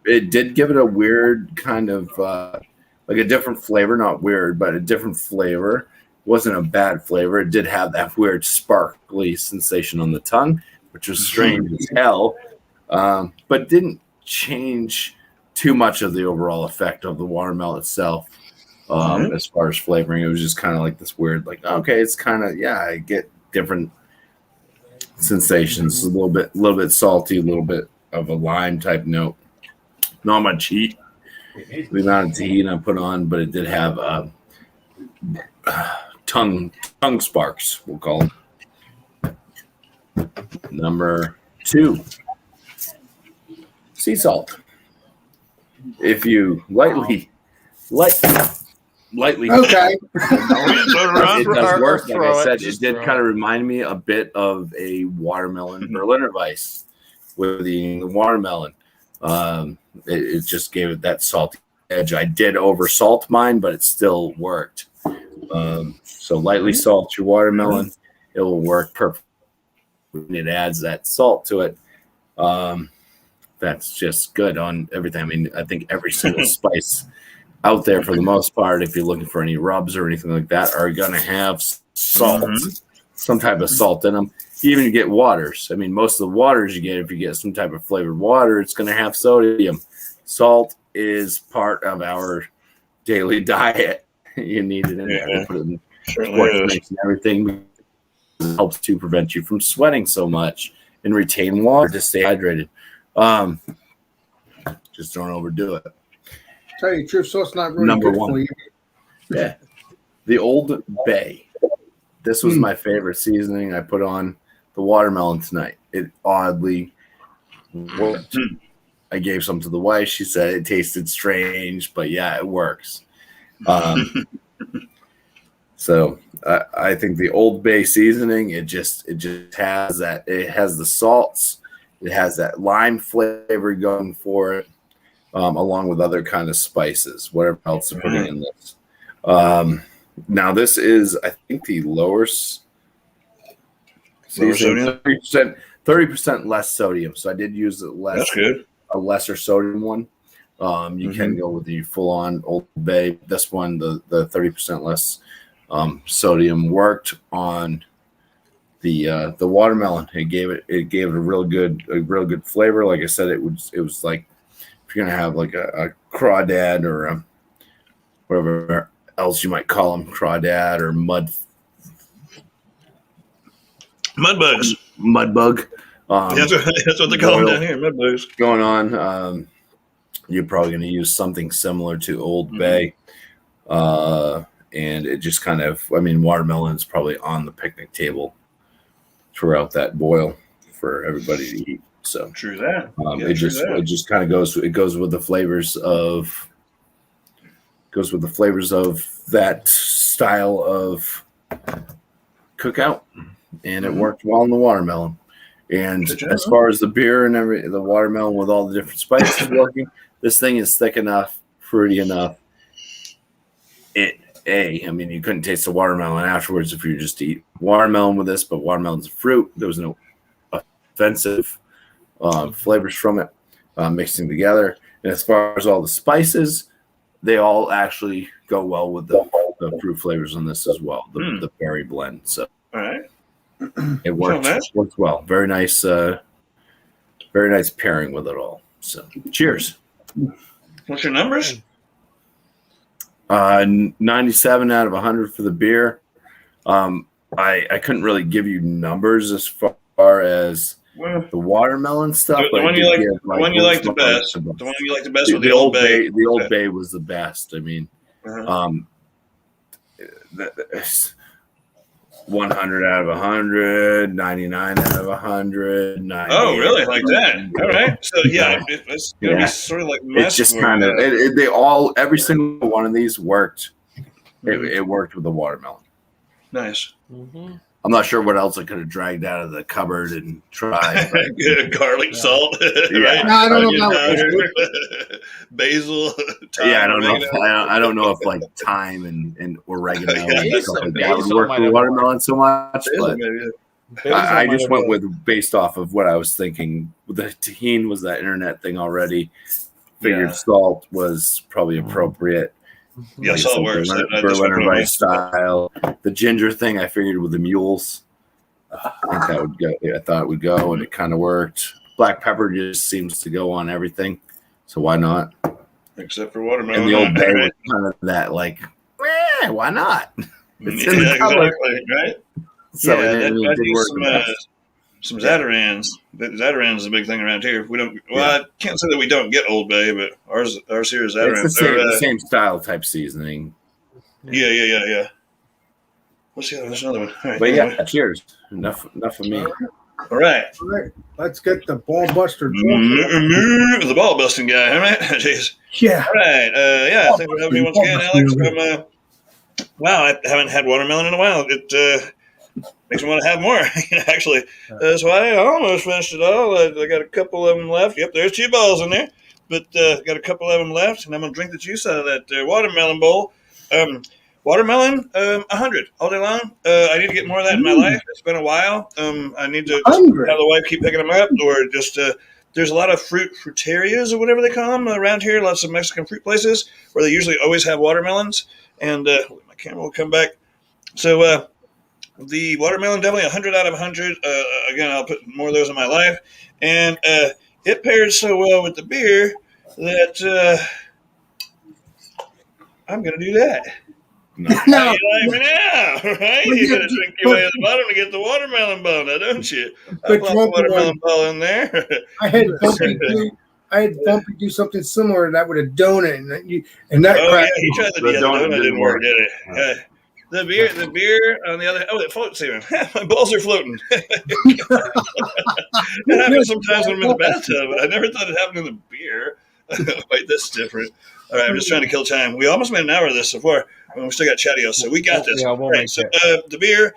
It did give it a weird kind of like a different flavor, not weird, but a different flavor. It wasn't a bad flavor. It did have that weird sparkly sensation on the tongue, which was strange as hell, but didn't change too much of the overall effect of the watermelon itself. As far as flavoring, it was just kind of like this weird, like, okay, it's kind of, I get different sensations, a little bit salty, a little bit of a lime type note. Not much heat. The amount of heat I put on, but it did have tongue sparks, we'll call them. Number 2, sea salt. If you lightly, Okay. it does work. Like I said, Just it did throw kind of remind me a bit of a watermelon Berliner Weiss with the watermelon. It just gave it that salty edge. I did over salt mine, but it still worked. So lightly salt your watermelon, it will work perfect. It adds that salt to it. That's just good on everything. I mean, I think every single spice out there, for the most part, if you're looking for any rubs or anything like that, are going to have salt, some type of salt in them. You even get waters. I mean, most of the waters you get, if you get some type of flavored water, it's going to have sodium. Salt is part of our daily diet. You need it in there. Put it in sports drinks and everything. It helps to prevent you from sweating so much and retain water to stay hydrated. Just don't overdo it. Tell you the truth, so it's not really Number good 1. for you. Yeah. The Old Bay. This was my favorite seasoning I put on the watermelon tonight. It oddly worked. I gave some to the wife. She said it tasted strange, but yeah, it works. So I think the Old Bay seasoning, it just has that. It has the salts. It has that lime flavor going for it, along with other kind of spices, whatever else they're putting in this. Now this is, I think, the lower sodium, 30% less sodium. So I did use a lesser sodium one. You can go with the full-on Old Bay. This one, the 30% less sodium, worked on the watermelon. It gave it a real good flavor. Like I said, it was like, if you're gonna have like a crawdad or whatever else you might call them, crawdad or mud bug. That's what they call them down here, mud bugs. Going on. You're probably going to use something similar to Old Bay. And it just kind of, I mean, watermelon is probably on the picnic table throughout that boil for everybody to eat. So True that. It just kind of goes with the flavors of that style of cookout, and it worked well in the watermelon. And as far as the beer and the watermelon with all the different spices working, this thing is thick enough, fruity enough. I mean, you couldn't taste the watermelon afterwards if you were just to eat watermelon with this, but watermelon's a fruit. There was no offensive flavors from it mixing together. And as far as all the spices, they all actually go well with the fruit flavors on this as well, the berry blend. So all right. It works well. Very nice pairing with it all. So cheers. What's your numbers? 97 out of 100 for the beer. I couldn't really give you numbers as far as the watermelon stuff. The one you like the best. The one you like the best with the Old Bay. The Old Bay was the best. I mean, 100 out of 100, 99 out of 100. Oh, really? Like that? All right. So yeah, it's gonna be sort of like it's just kind of every single one of these worked. It worked with the watermelon. Nice. Mm-hmm. I'm not sure what else I could have dragged out of the cupboard and tried. Garlic salt, right? No, I don't know about basil. Yeah, I don't know. I don't know if like thyme and oregano and stuff like that would work with watermelon so much. But I just went with based off of what I was thinking. The tahini was that internet thing already. Figured salt was probably appropriate. Yeah, salt works. Berliner Weiss style. The ginger thing, I figured with the mules. I think that would go. I thought it would go, and it kind of worked. Black pepper just seems to go on everything, so why not? Except for watermelon. And the Old Bay was kind of that, like, why not? It's in the color, right? So yeah, it did work. Some Zatarans. Zatarans is a big thing around here. We don't. Well, I can't say that we don't get Old Bay, but ours here is Zatarans. It's the same style type seasoning. Yeah. What's the other? There's another one. All right, but yeah, cheers. Enough of me. All right. Let's get the ball buster. The ball busting guy, all right? Jeez. Yeah. All right. Thanks for having me once again, Alex. Wow, I haven't had watermelon in a while. It makes me want to have more, actually. That's why I almost finished it all. I got a couple of them left. Yep, there's 2 balls in there. But got a couple of them left, and I'm going to drink the juice out of that watermelon bowl. Watermelon, 100 all day long. I need to get more of that in my life. It's been a while. I need to have the wife keep picking them up, or just there's a lot of fruitarias or whatever they call them around here. Lots of Mexican fruit places where they usually always have watermelons. And my camera will come back. So the watermelon, definitely 100 out of 100. Again, I'll put more of those in my life. And it paired so well with the beer that I'm going to do that. No. You like me now, right? You're going to drink your way to the bottom to get the watermelon ball now, don't you? I'll pop the watermelon ball in there. I had Bumpy do something similar to that with a donut, and that. Oh yeah, he tried the donut didn't work, did it? The beer on the other. Oh, it floats even. My balls are floating. It happens sometimes when I'm in the bathtub. I never thought it happened in the beer. Wait, that's different. All right, I'm just trying to kill time. We almost made an hour of this so far. and we still got Chatio, so we got this. Yeah, we'll Right, make so it. the beer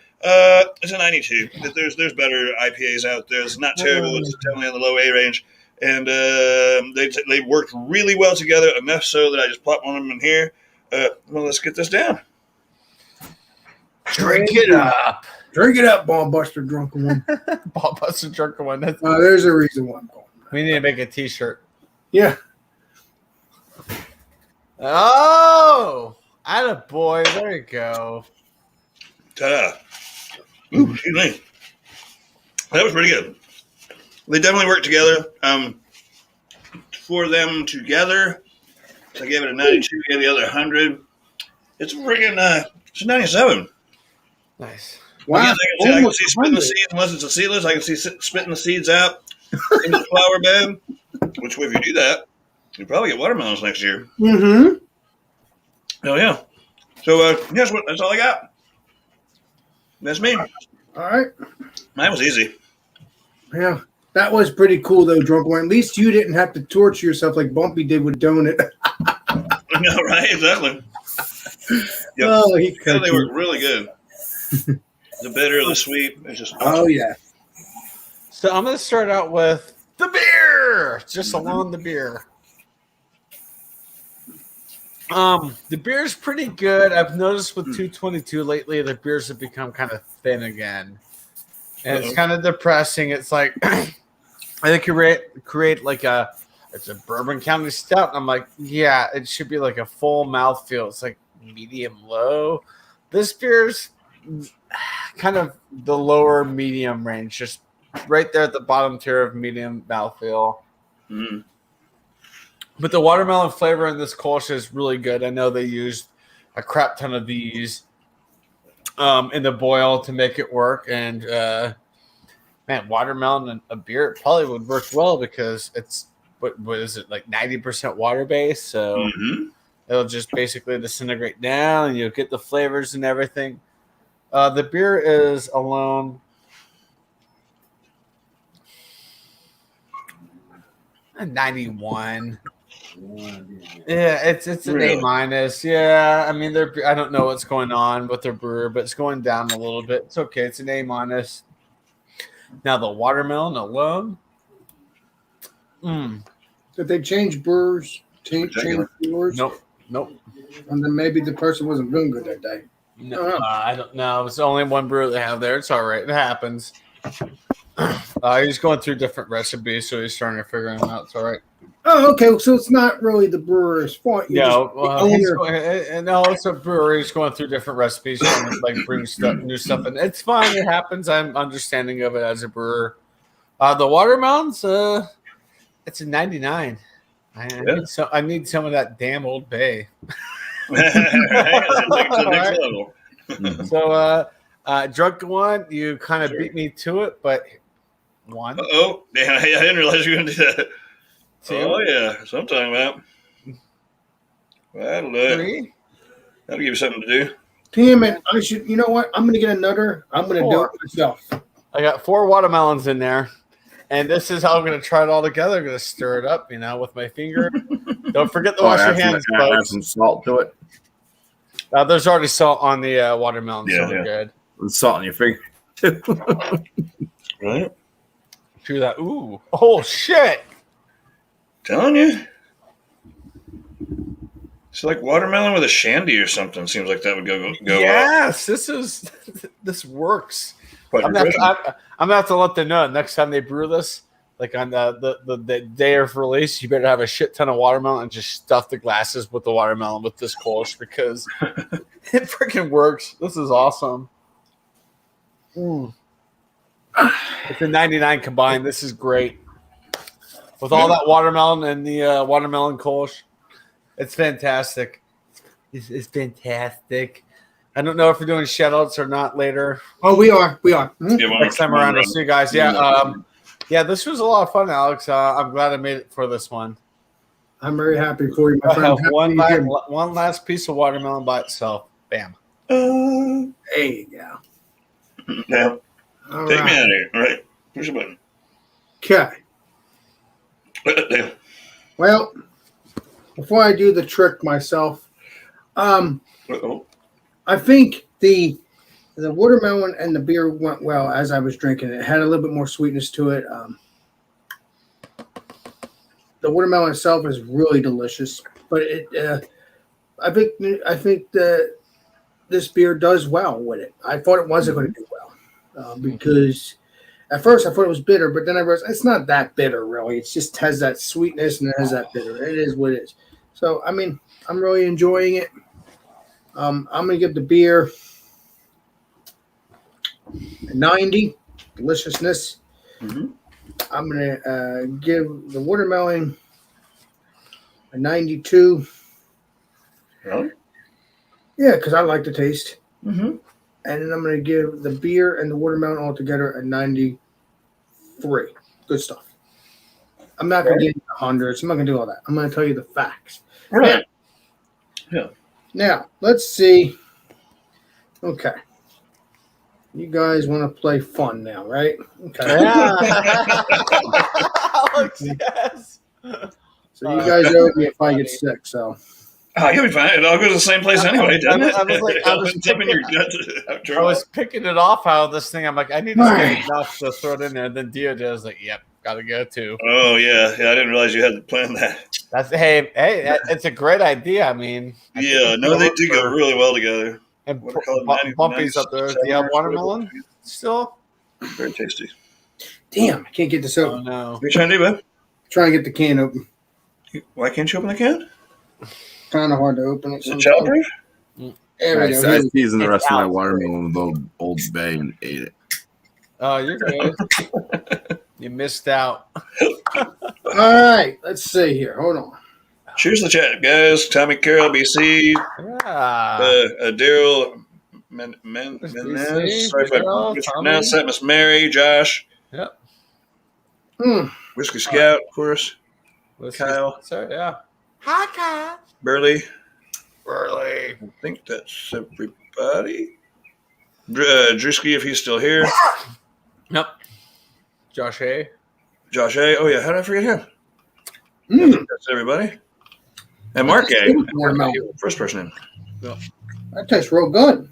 is a 92. There's better IPAs out there. It's not terrible. It's definitely in the low A range, and they worked really well together, enough so that I just popped one of them in here. Well, let's get this down. Drink it up. Drink it up, Ball Buster Drunken One. Ball Buster Drunken One. There's a reason why I'm calling that. We need to make a T-shirt. Yeah. Oh, attaboy. There you go. Ta-da. Ooh, excuse me. That was pretty good. They definitely worked together. For them together, I gave it a 92, gave the other 100. It's freaking, it's a 97. Nice. Wow. Again, I can see spitting the seeds, unless it's a seedless, I can see spitting the seeds out in the flower bed, which if you do that, you'll probably get watermelons next year. Mm-hmm. Oh, yeah. So, that's all I got. That's me. All right. Mine was easy. Yeah. That was pretty cool, though, Drunken One. At least you didn't have to torture yourself like Bumpy did with Donut. I know, right? Exactly. Yep. Oh, They work really good. The bitter, the sweet. It's just awesome. Oh, yeah. So I'm going to start out with the beer. Just alone the beer. The beer's pretty good. I've noticed with 222 lately, the beers have become kind of thin again. And it's kind of depressing. It's like, I think create like it's a Bourbon County Stout. And I'm like, yeah, it should be like a full mouthfeel. It's like medium low. This beer's kind of the lower medium range, just right there at the bottom tier of medium mouthfeel. Mm. But the watermelon flavor in this Kolsch is really good. I know they used a crap ton of these in the boil to make it work. And, man, watermelon and a beer probably would work well because it's, what is it, like 90% water-based? So it'll just basically disintegrate down and you'll get the flavors and everything. The beer is alone. A 91. Yeah, it's an Really? A-. Yeah, I mean, I don't know what's going on with their brewer, but it's going down a little bit. It's okay. It's an A-. Now the watermelon alone. Did they change brewers? Change brewers? Nope. And then maybe the person wasn't doing good that day. No, I don't know. It's the only one brewer they have there. It's all right. It happens. He's going through different recipes, so he's trying to figure them out. It's all right. Oh, okay. So it's not really the brewer's fault. No, it's a brewery. He's going through different recipes, trying to like bring new stuff, and it's fine. It happens. I'm understanding of it as a brewer. The watermelons, it's a 99. I need some of that damn Old Bay. So, Drunken One, you kind of beat me to it, but one. Oh, yeah, I didn't realize you were going to do that. Two. Oh, yeah. That's what I'm talking about. That'll do it. Three. That'll give you something to do. Damn it. I should, you know what? I'm going to get another. I'm going to do it myself. I got 4 watermelons in there. And this is how I'm going to try it all together. I'm going to stir it up, with my finger. Don't forget to wash your hands, Add folks. some salt to it. There's already salt on the watermelon, so we're good. And salt on your finger, too. Right? Do that. Ooh. Oh, shit. Telling you. It's like watermelon with a shandy or something. Seems like that would go well. Yes, this works. Quite I'm gonna refreshing. have to let them know next time they brew this, like on the day of release, you better have a shit ton of watermelon and just stuff the glasses with the watermelon with this Kolsch because it freaking works. This is awesome. It's a 99 combined. This is great. With all that watermelon and the watermelon Kolsch, it's fantastic. It's fantastic. I don't know if we're doing shout-outs or not later. Oh, we are. Next time around, I'll see you guys. Yeah, this was a lot of fun, Alex. I'm glad I made it for this one. I'm very happy for you, my friend. One last piece of watermelon by itself. Bam. There you go. Yeah. All Take me right. out of here. All right. Push the button. Okay. Damn. Well, before I do the trick myself, Uh-oh. I think the watermelon and the beer went well as I was drinking it. It had a little bit more sweetness to it. The watermelon itself is really delicious, but I think that this beer does well with it. I thought it wasn't going to do well because at first I thought it was bitter, but then I realized it's not that bitter really. It just has that sweetness and it has that bitter. It is what it is. So I mean, I'm really enjoying it. I'm going to give the beer a 90 deliciousness. Mm-hmm. I'm going to give the watermelon a 92. Really? Yeah, because I like the taste. Mm-hmm. And then I'm going to give the beer and the watermelon all together a 93. Good stuff. I'm not going to get into hundreds. I'm not going to do all that. I'm going to tell you the facts. Right. Now, let's see. Okay. You guys want to play fun now, right? Okay. Yeah. Alex, yes. So you guys owe me if I get sick. So Oh, you'll be fine. It all goes to the same place anyway, doesn't it? I was like, I was Opens up in your gut after I all. was picking it off out of this thing. I'm like, I need to get enough to throw it in there. And then Dio was like, yep, gotta go too. Oh yeah, I didn't realize you had to plan that. That's hey, it's a great idea. I mean, I Yeah, think no, it's they do go for- really well together. And What do you call it? Bumpy's up there. Do you have watermelon still? Very tasty. damn, I can't get this Oh open. no. What are you trying to do, bud? Trying to get the can open. Why can't you open the can? Kind of hard to open it. Is it sometimes. childproof? There we go. I seasoned the rest of my It's watermelon with Old Bay and ate it. Oh, you're good. You missed out. All right, let's see here. Hold on. Cheers to the chat, guys. Tommy Carroll, BC, Yeah. Daryl, Menez. BC, Sorry if I Daryl, mispronounced that. Miss Mary, Josh, Yep. Whiskey Scout, of course, Let's Kyle. Sorry, yeah. Hi, Kyle. Burley. Burley. I think that's everybody. Drewski, if he's still here. Yep. Josh A. Josh A. Oh, yeah. How did I forget him? Mm, That's everybody. And Mark A. watermelon. First person in. That tastes real good.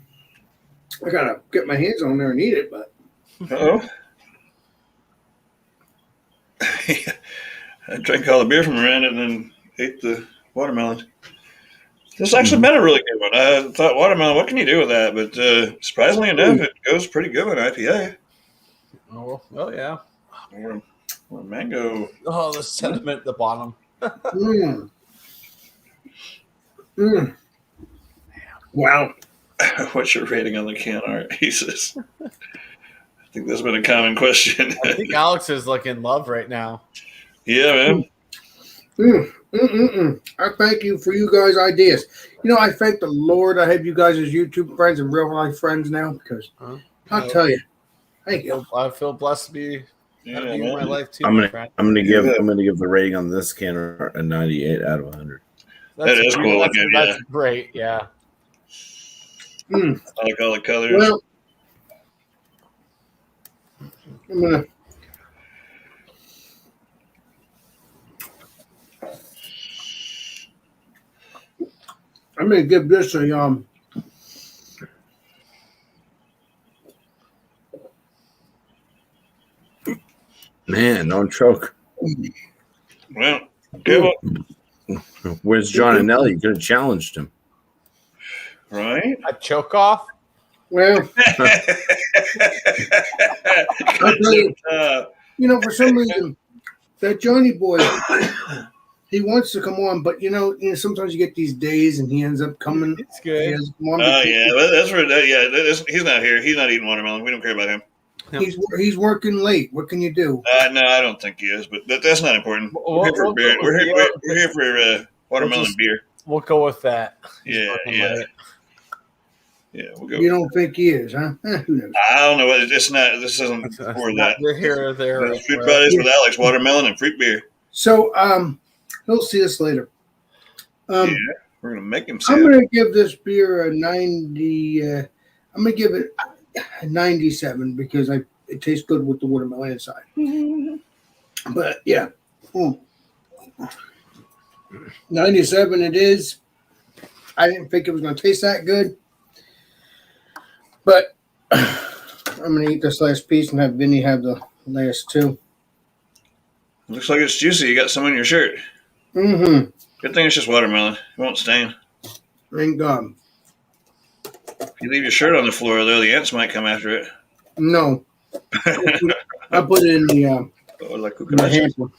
I gotta get my hands on there and eat it, but Uh-oh. I drank all the beer from Miranda and then ate the watermelon. This actually been a really good one. I thought watermelon, what can you do with that? But surprisingly enough, it goes pretty good with IPA. Oh, well, yeah. Or mango. Oh, the sediment at the bottom. mm. Mm. Wow. What's your rating on the can art? He says. I think that's been a common question. I think Alex is like in love right now. Yeah, man. I thank you for you guys' ideas. You know, I thank the Lord I have you guys as YouTube friends and real life friends now because I'll tell you, thank you. I feel blessed to be Yeah, in my man. life too. I'm my gonna friend. I'm gonna give the rating on this can a 98 out of 100. That is cool That's, looking, that's great. Yeah. Mm. I like all the colors. Well, I'm gonna give this a Man, don't choke. Well, give up. Where's John and Nelly? You could have challenged him. Right? A choke off. well, Uh, you know, for some reason, that Johnny boy, he wants to come on, but you know, sometimes you get these days, and he ends up coming. It's He good. doesn't come on Oh because yeah, well, that's where. He's not here. He's not eating watermelon. We don't care about him. he's working late. What can you do? No, I don't think he is. But that's not important. We're here for beer. We're here for watermelon just- beer. We'll go with that. Yeah, Working yeah, late. yeah. We'll go. You don't think he is, huh? Who knows? I don't know. It's not. This isn't for that. You're here or there. or Food wherever. Fridays with Alex, watermelon and fruit beer. So, he'll see us later. Yeah, we're gonna make him. I'm Sad. going to give this beer a 90. I'm going to give it a 97 because it tastes good with the watermelon inside. But yeah, 97 it is. I didn't think it was going to taste that good. But I'm gonna eat this last piece and have Vinny have the last two. Looks like it's juicy. You got some on your shirt. Mm-hmm. Good thing it's just watermelon. It won't stain. Thank God. If you leave your shirt on the floor, though, the ants might come after it. No. I put it in the Oh, like in the hamper.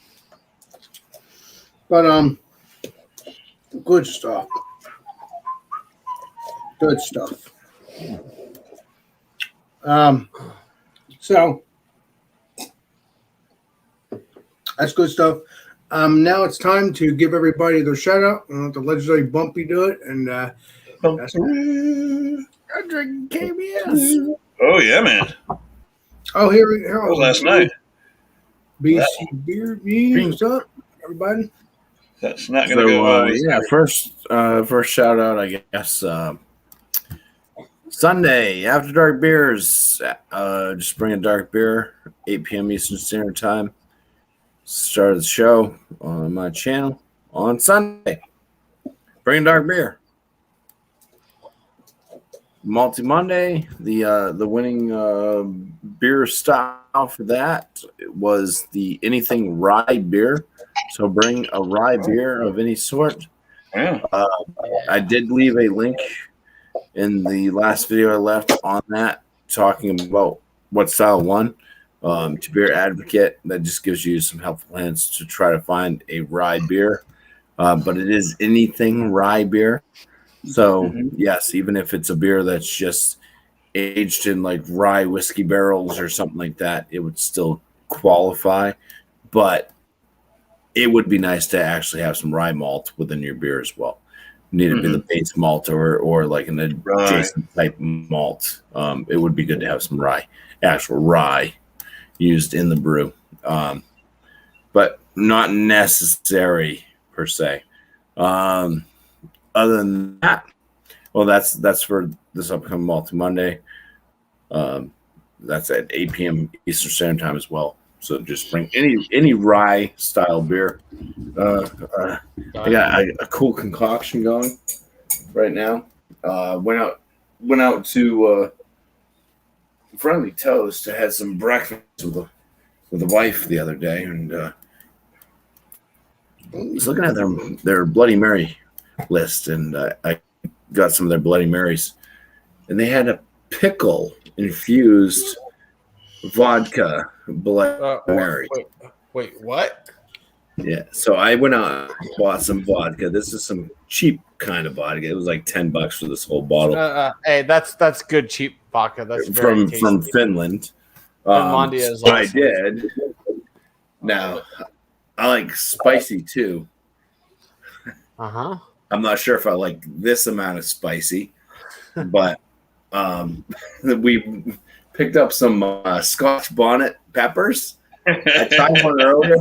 But good stuff. Good stuff. So that's good stuff. Now it's time to give everybody their shout out. I'll let the legendary Bumpy do it, and that's I'm drinking KBS. Oh, yeah, man. Oh, here That was last night. BC Beer Views. What's up, everybody? That's not going to go well. Yeah, first shout out, I guess. Sunday, After Dark Beers. Just bring a dark beer, 8 p.m. Eastern Standard Time. Start the show on my channel on Sunday. Bring a dark beer. Multi Monday, the winning beer style for that was the anything rye beer. So bring a rye beer of any sort. Yeah. I did leave a link in the last video I left on that, talking about what style won. To Beer Advocate, that just gives you some helpful hints to try to find a rye beer. But it is anything rye beer. So yes, even if it's a beer that's just aged in like rye whiskey barrels or something like that, it would still qualify. But it would be nice to actually have some rye malt within your beer as well. Need to be the base malt or like an adjacent type malt. It would be good to have some actual rye used in the brew, but not necessary per se. Other than that, well, that's for this upcoming Multi Monday. That's at 8 p.m. Eastern Standard Time as well. So just bring any rye style beer. I got a cool concoction going right now. Went out to Friendly Toast. I had some breakfast with the wife the other day, and I was looking at their Bloody Mary list, and I got some of their Bloody Marys, and they had a pickle infused vodka Bloody Mary. Wait, what? Yeah, so I went out and bought some vodka. This is some cheap kind of vodka. It was like $10 for this whole bottle. Hey, that's good cheap vodka. That's from Finland. Finlandia is what awesome. I did. Now, I like spicy too. I'm not sure if I like this amount of spicy, but we picked up some Scotch bonnet peppers. I tried one earlier.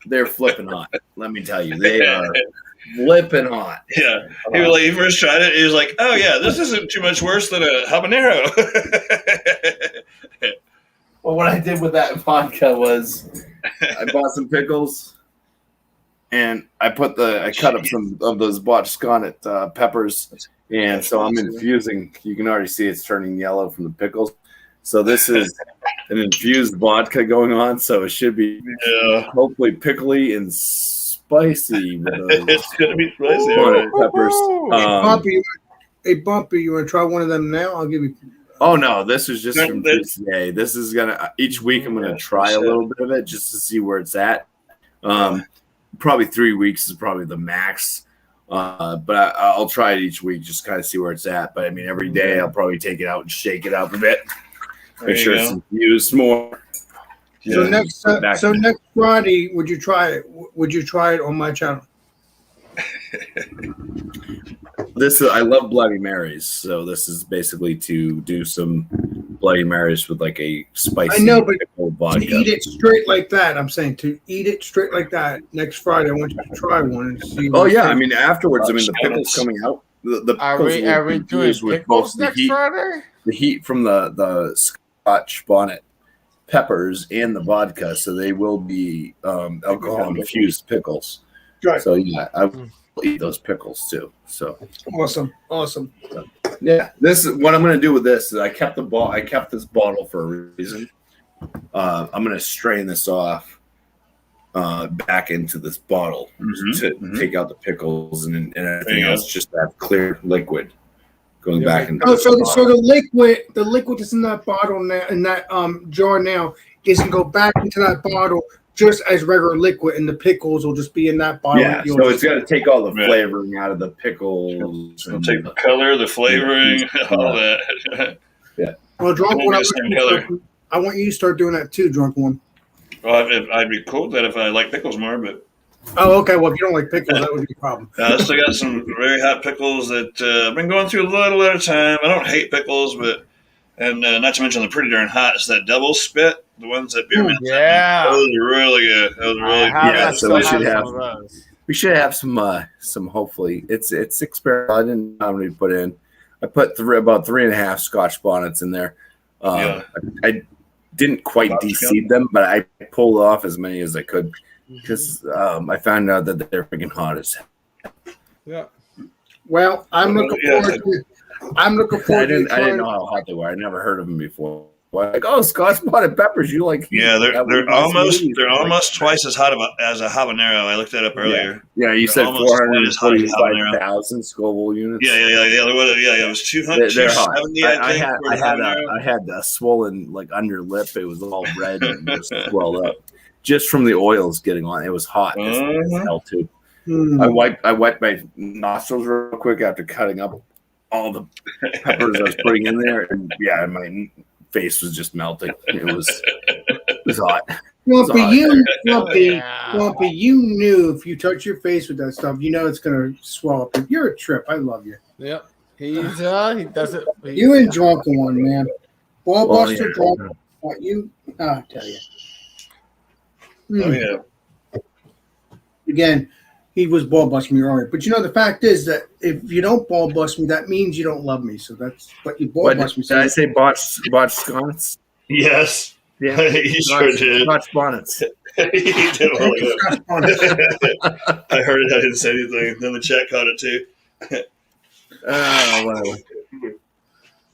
They're flipping hot. Let me tell you, they are flipping hot. Yeah, he first tried it. He was like, "Oh yeah, this isn't too much worse than a habanero." Well, what I did with that vodka was I bought some pickles, and I cut up some of those Scotch bonnet peppers, and so I'm infusing. You can already see it's turning yellow from the pickles. So this is an infused vodka going on, so it should be hopefully pickly and spicy. It's going to be spicy. Peppers. Hey, Bumpy, you want to try one of them now? I'll give you. Oh, no, this is just from today. This is going to, each week I'm going to try a little bit of it just to see where it's at. Probably 3 weeks is probably the max. But I'll try it each week, just kind of see where it's at. But I mean, every day I'll probably take it out and shake it up a bit. Make sure it's infused more. So next Friday, would you try it? Would you try it on my channel? I love Bloody Marys, so this is basically to do some Bloody Marys with like a spicy. I know, but vodka. To eat it straight like that, I'm saying to eat it straight like that next Friday. I want you to try one and see. Oh yeah, I mean afterwards. I mean the pickles coming out. Are we doing pickles next Friday? The heat from the Scotch bonnet peppers and the vodka, so they will be alcohol infused pickles. Right. So yeah, I will eat those pickles too. So awesome. Yeah, this is what I'm going to do with this. Is I kept this bottle for a reason. I'm going to strain this off back into this bottle to take out the pickles and everything else. Just that clear liquid going back into. Oh, so the liquid that's in that bottle now, in that jar now, is going to go back into that bottle just as regular liquid, and the pickles will just be in that bottle. Yeah, so it's going to take all the flavoring out of the pickles. It'll take the color, the flavoring, all that. Yeah. Well, Drunk One, I want you to start doing that too, Drunk One. Well, I'd be cool with that if I like pickles more, but. Oh, okay. Well, if you don't like pickles, that would be a problem. I still got some very hot pickles that I've been going through a little at a time. I don't hate pickles, but not to mention they're pretty darn hot. It's that double spit, the ones that beer man. Yeah, those are really good. Those are really good. Yeah, so we should have some. Hopefully, it's experimental. I didn't know how many to put in. I put about 3.5 Scotch bonnets in there. I didn't quite de-seed them, but I pulled off as many as I could. Because I found out that they're freaking hot as hell. Yeah. Well, I'm looking forward to. I didn't know how hot they were. I never heard of them before. Like, oh, Scotch bonnet peppers. You like? Yeah, they're almost twice as hot as a habanero. I looked that up earlier. Yeah, you said 445,000 Scoville units. Yeah. It was 200. They're hot. I had a swollen like under lip. It was all red and just swelled up. Just from the oils getting on, it was hot as hell too. I wiped my nostrils real quick after cutting up all the peppers I was putting in there, and my face was just melting. It was hot. Lumpy, you knew if you touch your face with that stuff, you know it's gonna swell up. You're a trip. I love you. Yep. He does it. You and Drunk One, man. Ballbuster Drunk. What you? I tell you. Oh yeah. Again, he was ball busting me earlier, but the fact is that if you don't ball bust me, that means you don't love me. So that's what you ball bust me. Did I say botched bonnets? Yes. Yeah, he sure did. Botched bonnets. He did. I heard it. I didn't say anything. Then the chat caught it too. Whatever.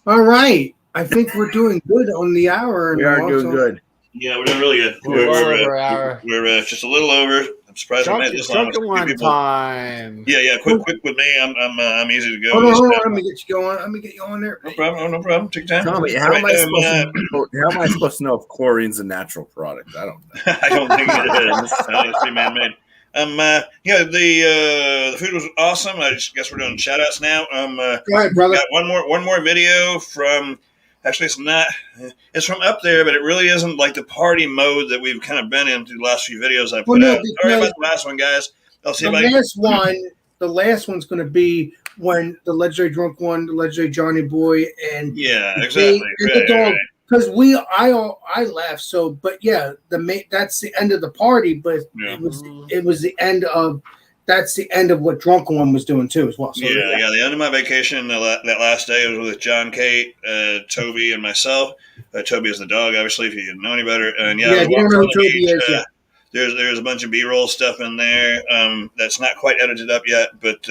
All right, I think we're doing good on the hour. We are doing good. Yeah, we're doing really good. We're just a little over. I'm surprised we made this long. One time. Yeah. Quick with me. I'm easy to go. Hold on. Let me get you going. Let me get you on there. No problem. Take time. Tell me, how am I supposed to know if chlorine's a natural product? I don't know. I don't think it is. It's pretty man-made. The food was awesome. I just guess we're doing shout outs now. Go ahead, brother. Got one more video from. Actually, it's from up there, but it really isn't like the party mode that we've kind of been in through the last few videos I put out. Sorry about the last one, guys. The last one's going to be when the legendary Drunk One, the legendary Johnny Boy, and exactly. The dog. Because I laughed that's the end of the party, but it was the end of. That's the end of what Drunken One was doing too, as well. So, the end of my vacation that last day was with John, Kate, Toby, and myself. Toby is the dog, obviously, if you didn't know any better. And you don't know who Toby is. There's a bunch of B-roll stuff in there that's not quite edited up yet, but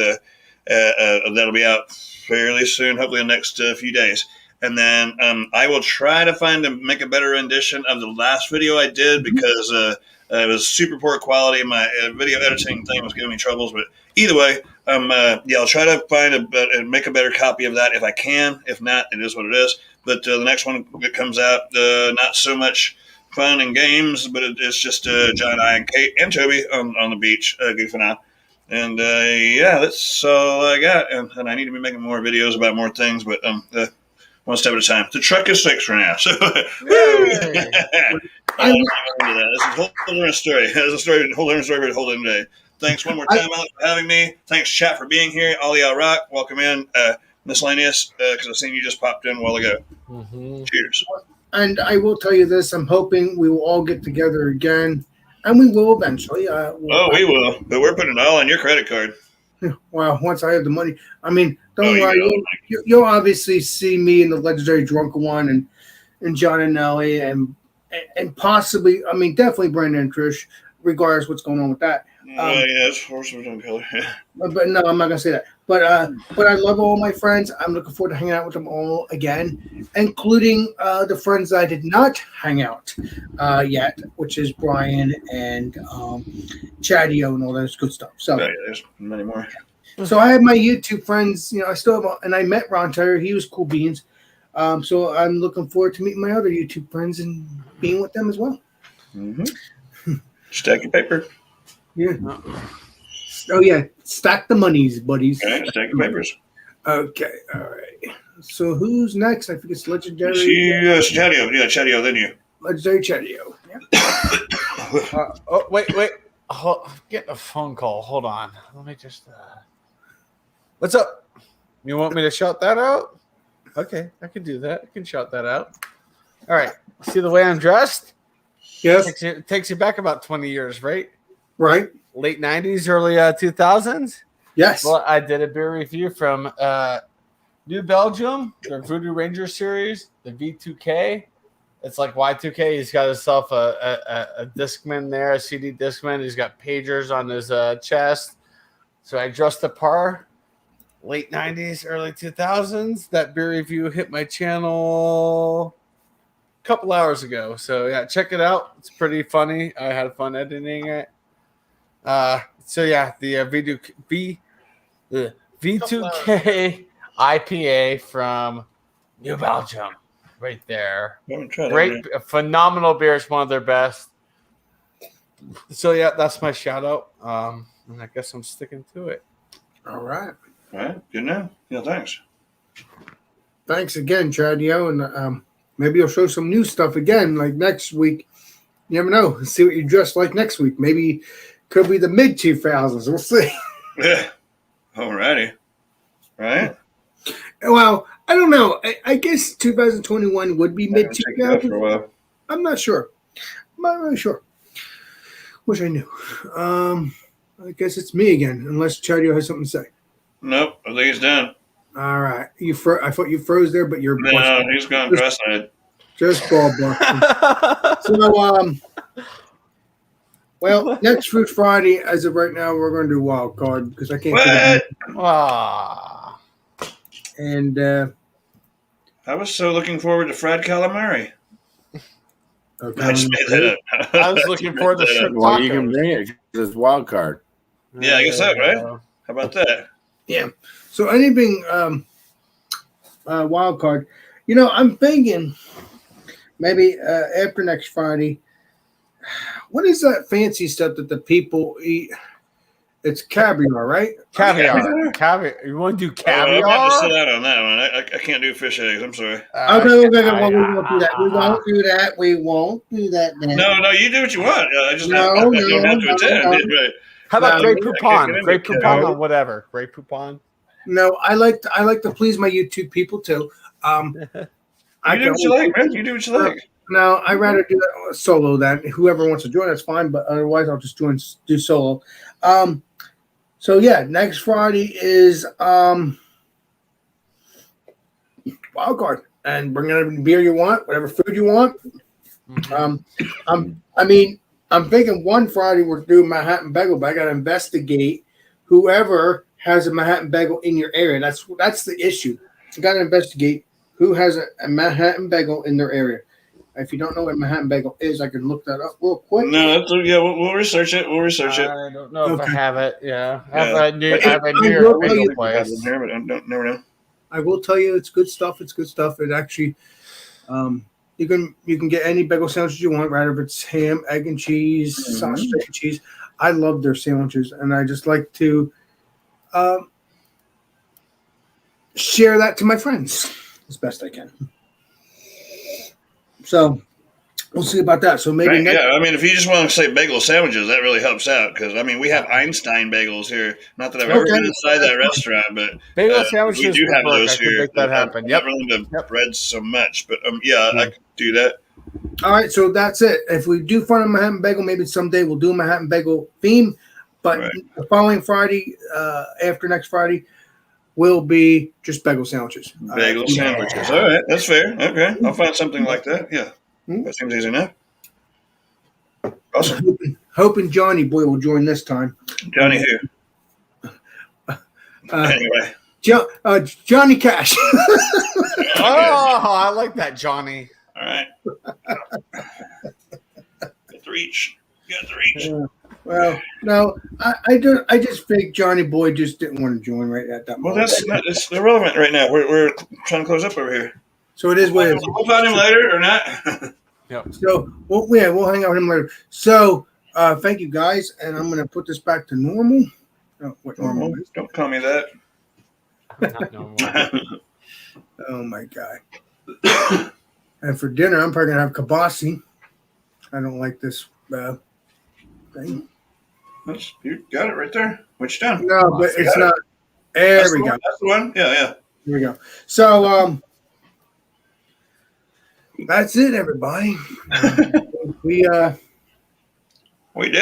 that'll be out fairly soon, hopefully in the next few days. And then I will try to make a better rendition of the last video I did because. It was super poor quality. My video editing thing was giving me troubles, but either way, I'll try to make a better copy of that if I can. If not, it is what it is. But the next one that comes out, not so much fun and games, but it's just John, I, and Kate, and Toby on the beach goofing out. And that's all I got. And I need to be making more videos about more things, but one step at a time. The truck is fixed for now. So, This is a whole different story. There's a whole different story for the whole day. Thanks one more time, Alex, for having me. Thanks, chat, for being here. All y'all rock. Welcome in, Miscellaneous, because I've seen you just popped in a while ago. Mm-hmm. Cheers. And I will tell you this. I'm hoping we will all get together again, and we will eventually. We will. But we're putting it all on your credit card. Well, once I have the money. I mean, don't worry. You'll obviously see me in the legendary Drunken One and John and Nelly and possibly, I mean, definitely Brandon and Trish, regardless what's going on with that. Yes, horse of color. But no, I'm not going to say that. But I love all my friends. I'm looking forward to hanging out with them all again, including the friends I did not hang out yet, which is Brian and Chadio and all that good stuff. So Yeah, there's many more. So I have my YouTube friends. I still have, and I met Ron Tyler. He was cool beans. So I'm looking forward to meeting my other YouTube friends and being with them as well. Mm-hmm. Stack your paper. Yeah. Oh yeah, stack the monies, buddies. Okay, stack your papers. Okay, all right. So who's next? I think it's Legendary. Chadio. Yeah, Chadio, then you. Legendary Chadio. Yeah. Wait. I'm getting a phone call. Hold on. Let me just. What's up? You want me to shout that out? Okay, I can do that. I can shout that out. All right. See the way I'm dressed? Yes. Takes you back about 20 years, right? Right. Late 90s, early 2000s. Yes. Well, I did a beer review from New Belgium, the Voodoo Ranger series, the V2K. It's like Y2K. He's got himself a Discman there, a CD Discman. He's got pagers on his chest. So I dressed the par. Late 90s, early 2000s. That beer review hit my channel a couple hours ago. So, yeah, check it out. It's pretty funny. I had fun editing it. So, yeah, the V2K IPA from New Belgium right there. Great, phenomenal beer. It's one of their best. So, yeah, that's my shout out. And I guess I'm sticking to it. All right. All right, good now. Yeah, thanks. Thanks again, Chadio, and maybe you'll show some new stuff again, like next week. You never know. See what you dress like next week. Maybe could be the mid 2000s. We'll see. Yeah. All righty. Right. Well, I don't know. I guess 2021 would be mid Check it out for a 2000s. while. I'm not sure. I'm not really sure. Wish I knew. I guess it's me again, unless Chadio has something to say. Nope, I think he's done. All right. I thought you froze there, but you're No, he's gone cross-eyed. just ball busting. So, well, next Fruit Friday, as of right now, we're going to do wild card because I can't. What? Ah. And I was so looking forward to fried calamari. okay. I just made that up. I was looking forward to shrimp Well, you can tacos. bring it 'cause it's wild card. Yeah, I guess so, right? How about that? Yeah. So anything wild card, I'm thinking maybe after next Friday. What is that fancy stuff that the people eat? It's caviar, right? Caviar. Caviar. You want to do Oh, I'm going to sit caviar? out on that one. I can't do fish eggs. I'm sorry. Okay. Well, we won't do that. We won't do that. Then. No, you do what you want. I just No, I don't have to attend. no. Right. How about No, Grey I can't Poupon? get Grey into Poupon caviar. on whatever. Grey Poupon. No, I like to please my YouTube people too. I You do can what you like, man. You do what you like. No, I'd rather do that solo than whoever wants to join. That's fine, but otherwise I'll just do solo. So yeah, next Friday is wild card, and bring whatever beer you want, whatever food you want. I'm thinking one Friday we're doing Manhattan Bagel, but I got to investigate whoever has a Manhattan Bagel in your area. That's the issue. You got to investigate who has a Manhattan Bagel in their area. If you don't know what Manhattan Bagel is, I can look that up real quick. No, we'll research it. We'll research it. I don't know if I Okay. have it. Yeah. I Yeah. have a New I will York tell you- bagel I place. don't never know. I will tell you, it's good stuff. It's good stuff. It actually, you can get any bagel sandwiches you want, right? If it's ham, egg, and cheese, sausage, steak, and cheese. I love their sandwiches, and I just like to share that to my friends as best I can. So we'll see about that. So maybe Right, next. yeah, I mean, if you just want to say bagel sandwiches, that really helps out because we have Einstein bagels here. Not that I've ever Okay. been inside that restaurant, but Bagel we sandwiches do would have work. those I could here. make that happen. I'm Yep. not really into Yep. breads so much, but I could do that. All right, so that's it. If we do find a Manhattan Bagel, maybe someday we'll do a Manhattan Bagel theme. But Right. the following Friday, after next Friday, will be just bagel sandwiches. Bagel sandwiches. All right, that's fair. Okay, I'll find something like that. Yeah, Hmm. that seems easy enough. Awesome, Hoping Johnny Boy will join this time. Johnny who? Anyway. Johnny Cash. Oh, I like that, Johnny. All right. Got the reach. Got the reach. Well, no, I just think Johnny Boy just didn't want to join right at that Well, moment. it's irrelevant right now. We're trying to close up over here. So it is what it is. We'll find him later or not. So we'll hang out with him later. So thank you guys, and I'm gonna put this back to normal. Oh, what normal is? Don't call me that. Not normal. Oh my god. And for dinner, I'm probably gonna have kibasi. I don't like this thing. You got it right there. Which down? No, but it's not. There we go. That's the one. Yeah. Here we go. So that's it, everybody. We did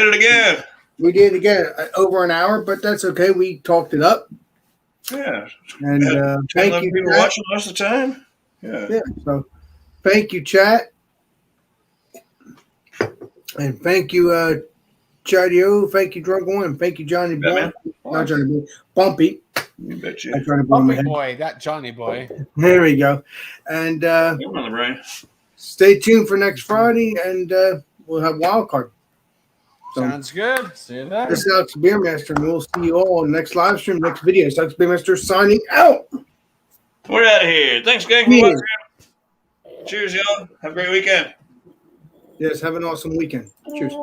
it again. We did again over an hour, but that's okay. We talked it up. Yeah. And thank you. People Chat. watching most of the time. Yeah. So thank you, chat. And thank you, Chadio. Thank you, Drunk One. And thank you, Johnny Boy. Batman. Not Johnny Boy. Bumpy. You bet you. Not Johnny Boy. in my Bumpy head. boy, that Johnny boy. There we go. And Come on the brain. stay tuned for next Friday, and we'll have wild card. So Sounds good. See you there. this is Alex Beermaster, and we'll see you all next live stream, next video. It's Alex Beermaster signing out. We're out of here. Thanks, gang, for Cheers. watching. Cheers, y'all. Have a great weekend. Yes, have an awesome weekend. Cheers.